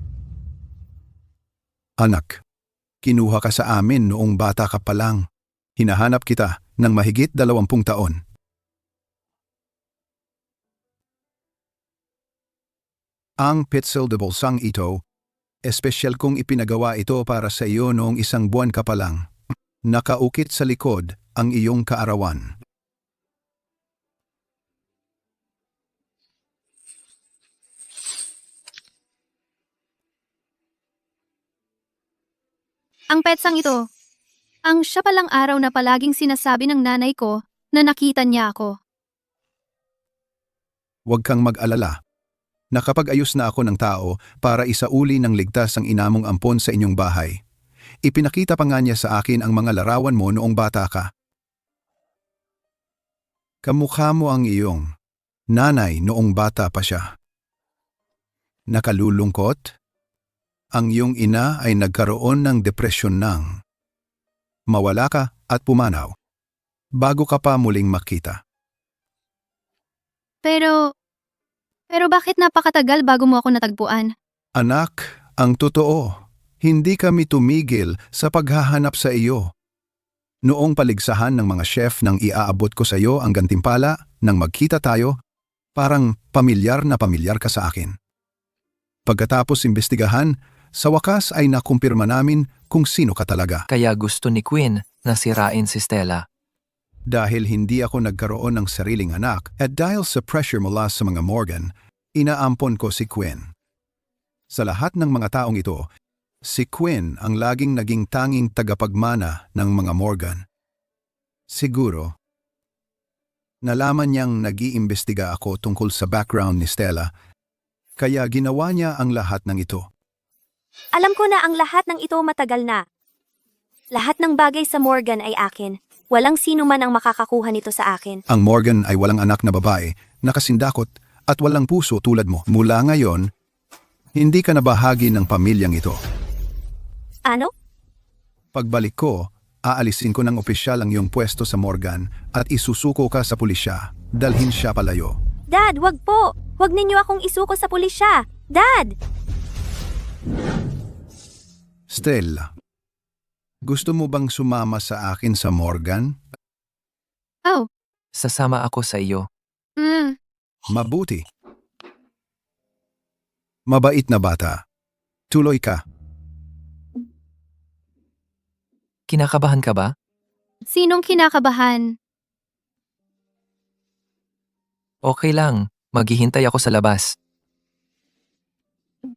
Anak, kinuha ka sa amin noong bata ka pa lang. Hinahanap kita ng mahigit 20 taon. Ang pitsil de bolsang ito, espesyal kong ipinagawa ito para sa iyo noong 1 buwan ka pa lang. Nakaukit sa likod ang iyong kaarawan. Ang petsang ito. Ang siya palang araw na palaging sinasabi ng nanay ko na nakita niya ako. Huwag kang mag-alala. Nakapag-ayos na ako ng tao para isauli ng ligtas ang inamong ampon sa inyong bahay. Ipinakita pa nga niya sa akin ang mga larawan mo noong bata ka. Kamukha mo ang iyong nanay noong bata pa siya. Nakalulungkot? Ang iyong ina ay nagkaroon ng depresyon nang mawala ka at pumanaw bago ka pa muling makita. Pero bakit napakatagal bago mo ako natagpuan? Anak, ang totoo, hindi kami tumigil sa paghahanap sa iyo. Noong paligsahan ng mga chef nang iaabot ko sa iyo ang gantimpala nang magkita tayo, parang pamilyar na pamilyar ka sa akin. Pagkatapos imbestigahan, sa wakas ay nakumpirma namin kung sino ka talaga. Kaya gusto ni Quinn na sirain si Stella. Dahil hindi ako nagkaroon ng sariling anak at dahil sa pressure mula sa mga Morgan, inaampon ko si Quinn. Sa lahat ng mga taong ito, si Quinn ang laging naging tanging tagapagmana ng mga Morgan. Siguro, nalaman niyang nag-iimbestiga ako tungkol sa background ni Stella, kaya ginawa niya ang lahat ng ito. Alam ko na ang lahat ng ito matagal na. Lahat ng bagay sa Morgan ay akin. Walang sino man ang makakakuha nito sa akin. Ang Morgan ay walang anak na babae, nakasindakot at walang puso tulad mo. Mula ngayon, hindi ka na bahagi ng pamilyang ito. Ano? Pagbalik ko, aalisin ko ng opisyal ang iyong pwesto sa Morgan at isusuko ka sa pulisya. Dalhin siya palayo. Dad, wag po. Wag ninyo akong isuko sa pulisya. Dad! Stella, gusto mo bang sumama sa akin sa Morgan? Oh, Sasama ako sa iyo. Mabuti. Mabait na bata. Tuloy ka. Kinakabahan ka ba? sinong kinakabahan? Okay lang, maghihintay ako sa labas.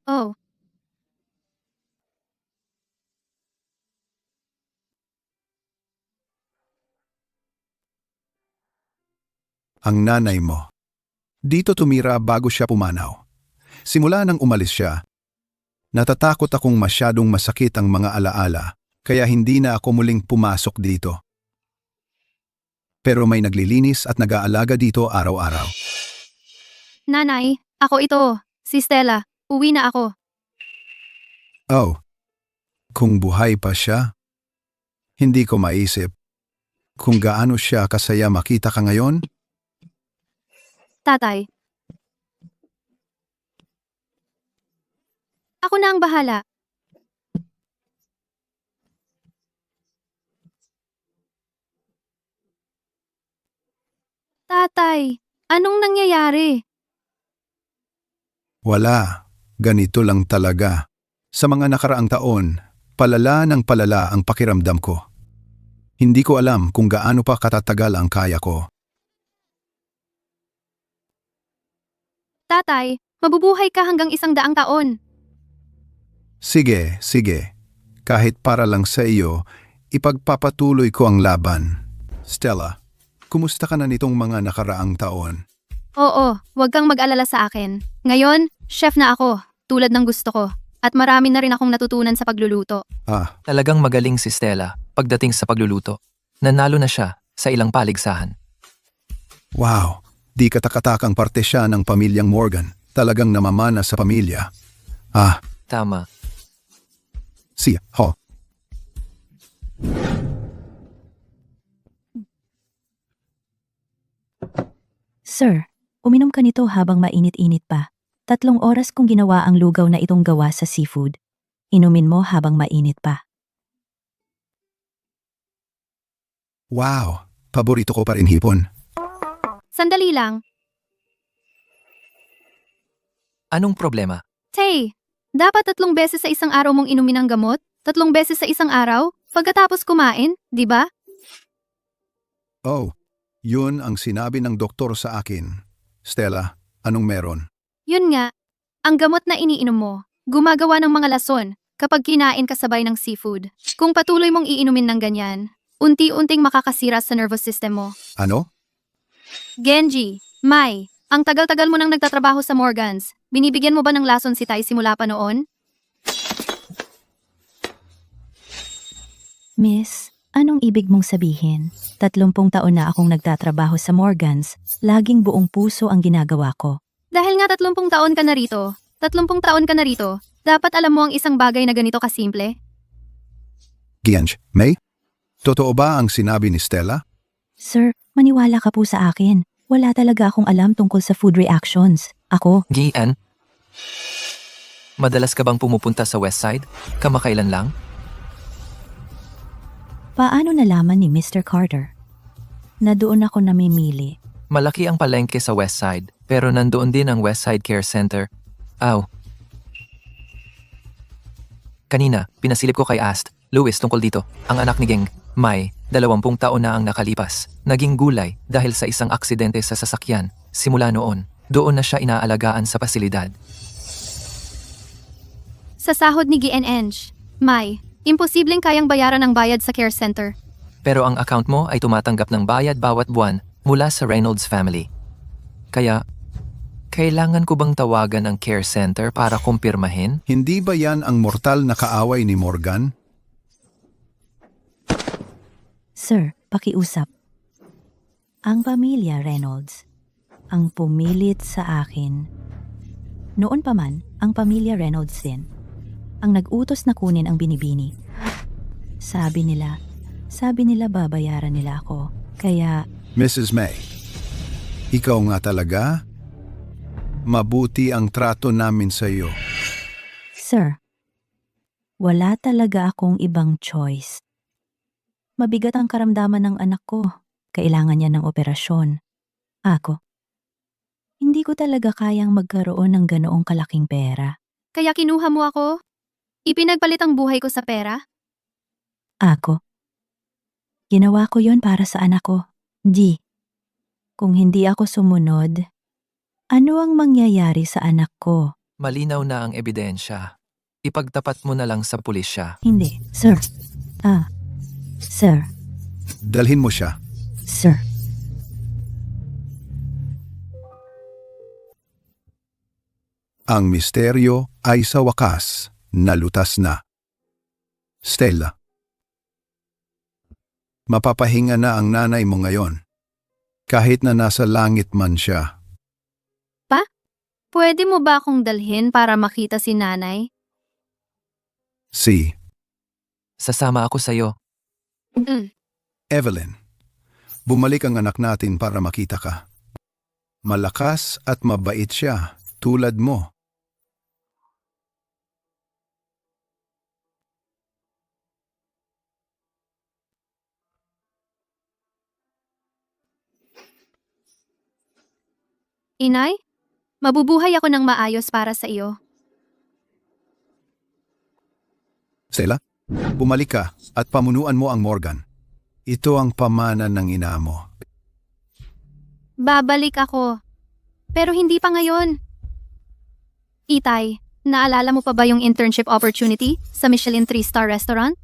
Oh, Ang nanay mo. Dito tumira bago siya pumanaw. Simula nang umalis siya, natatakot akong masyadong masakit ang mga alaala, kaya hindi na ako muling pumasok dito. Pero may naglilinis at nag-aalaga dito araw-araw. nanay, ako ito. Si Stella. Uwi na ako. Oh, kung buhay pa siya, hindi ko maisip kung gaano siya kasaya makita ka ngayon. Tatay. Ako na ang bahala. Tatay, anong nangyayari? Wala, ganito lang talaga. Sa mga nakaraang taon, palala ng palala ang pakiramdam ko. Hindi ko alam kung gaano pa katatagal ang kaya ko. Tatay, mabubuhay ka hanggang 100 taon. Sige, sige. Kahit para lang sa iyo, ipagpapatuloy ko ang laban. Stella, kumusta ka na nitong mga nakaraang taon? Oo, huwag kang mag-alala sa akin. Ngayon, chef na ako, tulad ng gusto ko. At marami na rin akong natutunan sa pagluluto. Talagang magaling si Stella pagdating sa pagluluto. Nanalo na siya sa ilang paligsahan. Wow, di katakatakang parte siya ng pamilyang Morgan. Talagang namamana sa pamilya. Tama. Ho. Sir, uminom ka nito habang mainit-init pa. 3 oras kong ginawa ang lugaw na itong gawa sa seafood. Inumin mo habang mainit pa. Wow, paborito ko pa rin hipon. Sandali lang. Anong problema? Tay, dapat 3 beses sa isang araw mong inumin ang gamot? 3 beses sa isang araw? Pagkatapos kumain, di ba? Oh, yun ang sinabi ng doktor sa akin. Stella, anong meron? Yun nga, ang gamot na iniinom mo, gumagawa ng mga lason, kapag kinain kasabay ng seafood. Kung patuloy mong iinumin ng ganyan, unti-unting makakasira sa nervous system mo. Ano? Genji, Mai, ang tagal-tagal mo nang nagtatrabaho sa Morgans. Binibigyan mo ba ng lason si Tai simula pa noon? Miss, anong ibig mong sabihin? 30 taon na akong nagtatrabaho sa Morgans, laging buong puso ang ginagawa ko. Dahil nga 30 taon ka na rito, 30 taon ka na rito, dapat alam mo ang isang bagay na ganito kasimple. Gianj, May? Totoo ba ang sinabi ni Stella? Sir, maniwala ka po sa akin. Wala talaga akong alam tungkol sa food reactions. Ako, Gian? Madalas ka bang pumupunta sa West Side? Kamakailan lang? paano nalaman ni Mr. Carter na doon ako namimili? Malaki ang palengke sa West Side, pero nandoon din ang West Side Care Center. Aw. Kanina, pinasilip ko kay Ast, Louis tungkol dito. Ang anak ni Geng, Mai, 20 taon na ang nakalipas. Naging gulay dahil sa isang aksidente sa sasakyan. Simula noon, doon na siya inaalagaan sa pasilidad. Sa sahod ni GNNG, Mai, imposibleng kayang bayaran ang bayad sa care center. Pero ang account mo ay tumatanggap ng bayad bawat buwan mula sa Reynolds family. Kaya, kailangan ko bang tawagan ang care center para kumpirmahin? Hindi ba yan ang mortal na kaaway ni Morgan? Sir, pakiusap. Ang pamilya Reynolds ang pumilit sa akin. Noon pa man, ang pamilya Reynolds din ang nag-utos na kunin ang binibini. Sabi nila babayaran nila ako. Kaya, Mrs. May, ikaw nga talaga? Mabuti ang trato namin sa iyo. Sir, wala talaga akong ibang choice. Mabigat ang karamdaman ng anak ko. Kailangan niya ng operasyon. Ako, hindi ko talaga kayang magkaroon ng ganoong kalaking pera. Kaya kinuha mo ako? Ipinagpalit ang buhay ko sa pera? Ako, ginawa ko yon para sa anak ko. Di, kung hindi ako sumunod, ano ang mangyayari sa anak ko? Malinaw na ang ebidensya. Ipagtapat mo na lang sa pulisya. Hindi, sir. Sir, Dalhin mo siya. sir. Ang misteryo ay sa wakas nalutas na. Stella. Mapapahinga na ang nanay mo ngayon. Kahit na nasa langit man siya. Pwede mo ba akong dalhin para makita si nanay? Si Sasama ako sa'yo. Evelyn. Bumalik ang anak natin para makita ka. Malakas at mabait siya, tulad mo. Inay, mabubuhay ako ng maayos para sa iyo. Stella, bumalik ka at pamunuan mo ang Morgan. Ito ang pamana ng ina mo. Babalik ako. Pero hindi pa ngayon. Itay, naalala mo pa ba yung internship opportunity sa Michelin 3-star restaurant?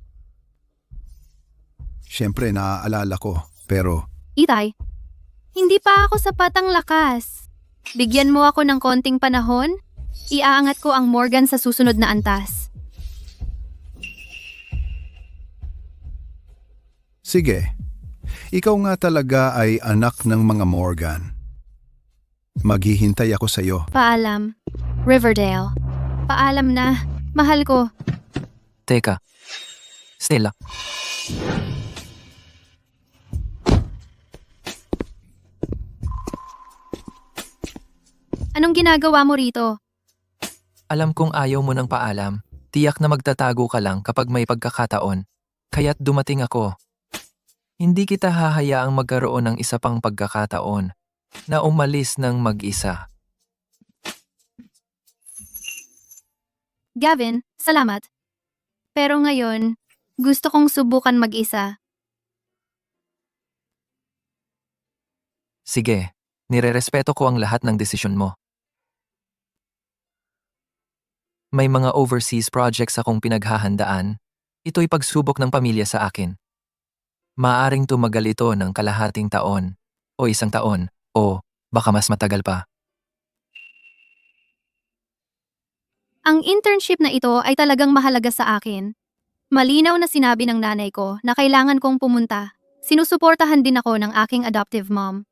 Siyempre naaalala ko, pero Itay, hindi pa ako sapat ang lakas. Bigyan mo ako ng konting panahon, iaangat ko ang Morgan sa susunod na antas. sige. Ikaw nga talaga ay anak ng mga Morgan. Maghihintay ako sa iyo. Paalam, Riverdale. Paalam na, mahal ko. Teka. Stella. Anong ginagawa mo rito? Alam kong ayaw mo ng paalam. Tiyak na magtatago ka lang kapag may pagkakataon. Kaya't dumating ako. Hindi kita hahayaang magkaroon ng isa pang pagkakataon na umalis ng mag-isa. Gavin, salamat. Pero ngayon, gusto kong subukan mag-isa. Sige, nirerespeto ko ang lahat ng desisyon mo. May mga overseas projects akong pinaghahandaan. Ito'y pagsubok ng pamilya sa akin. Maaring tumagal ito ng kalahating taon, o isang taon, o baka mas matagal pa. Ang internship na ito ay talagang mahalaga sa akin. Malinaw na sinabi ng nanay ko na kailangan kong pumunta. Sinusuportahan din ako ng aking adoptive mom.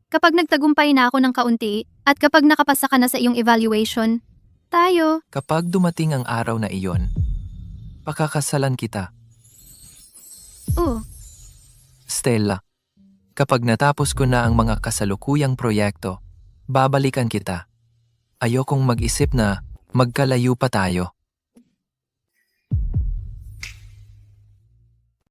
Kapag nagtagumpay na ako ng kaunti at kapag nakapasa ka na sa iyong evaluation, tayo. Kapag dumating ang araw na iyon, pakakasalan kita. Stella, kapag natapos ko na ang mga kasalukuyang proyekto, babalikan kita. Ayokong mag-isip na magkalayo pa tayo.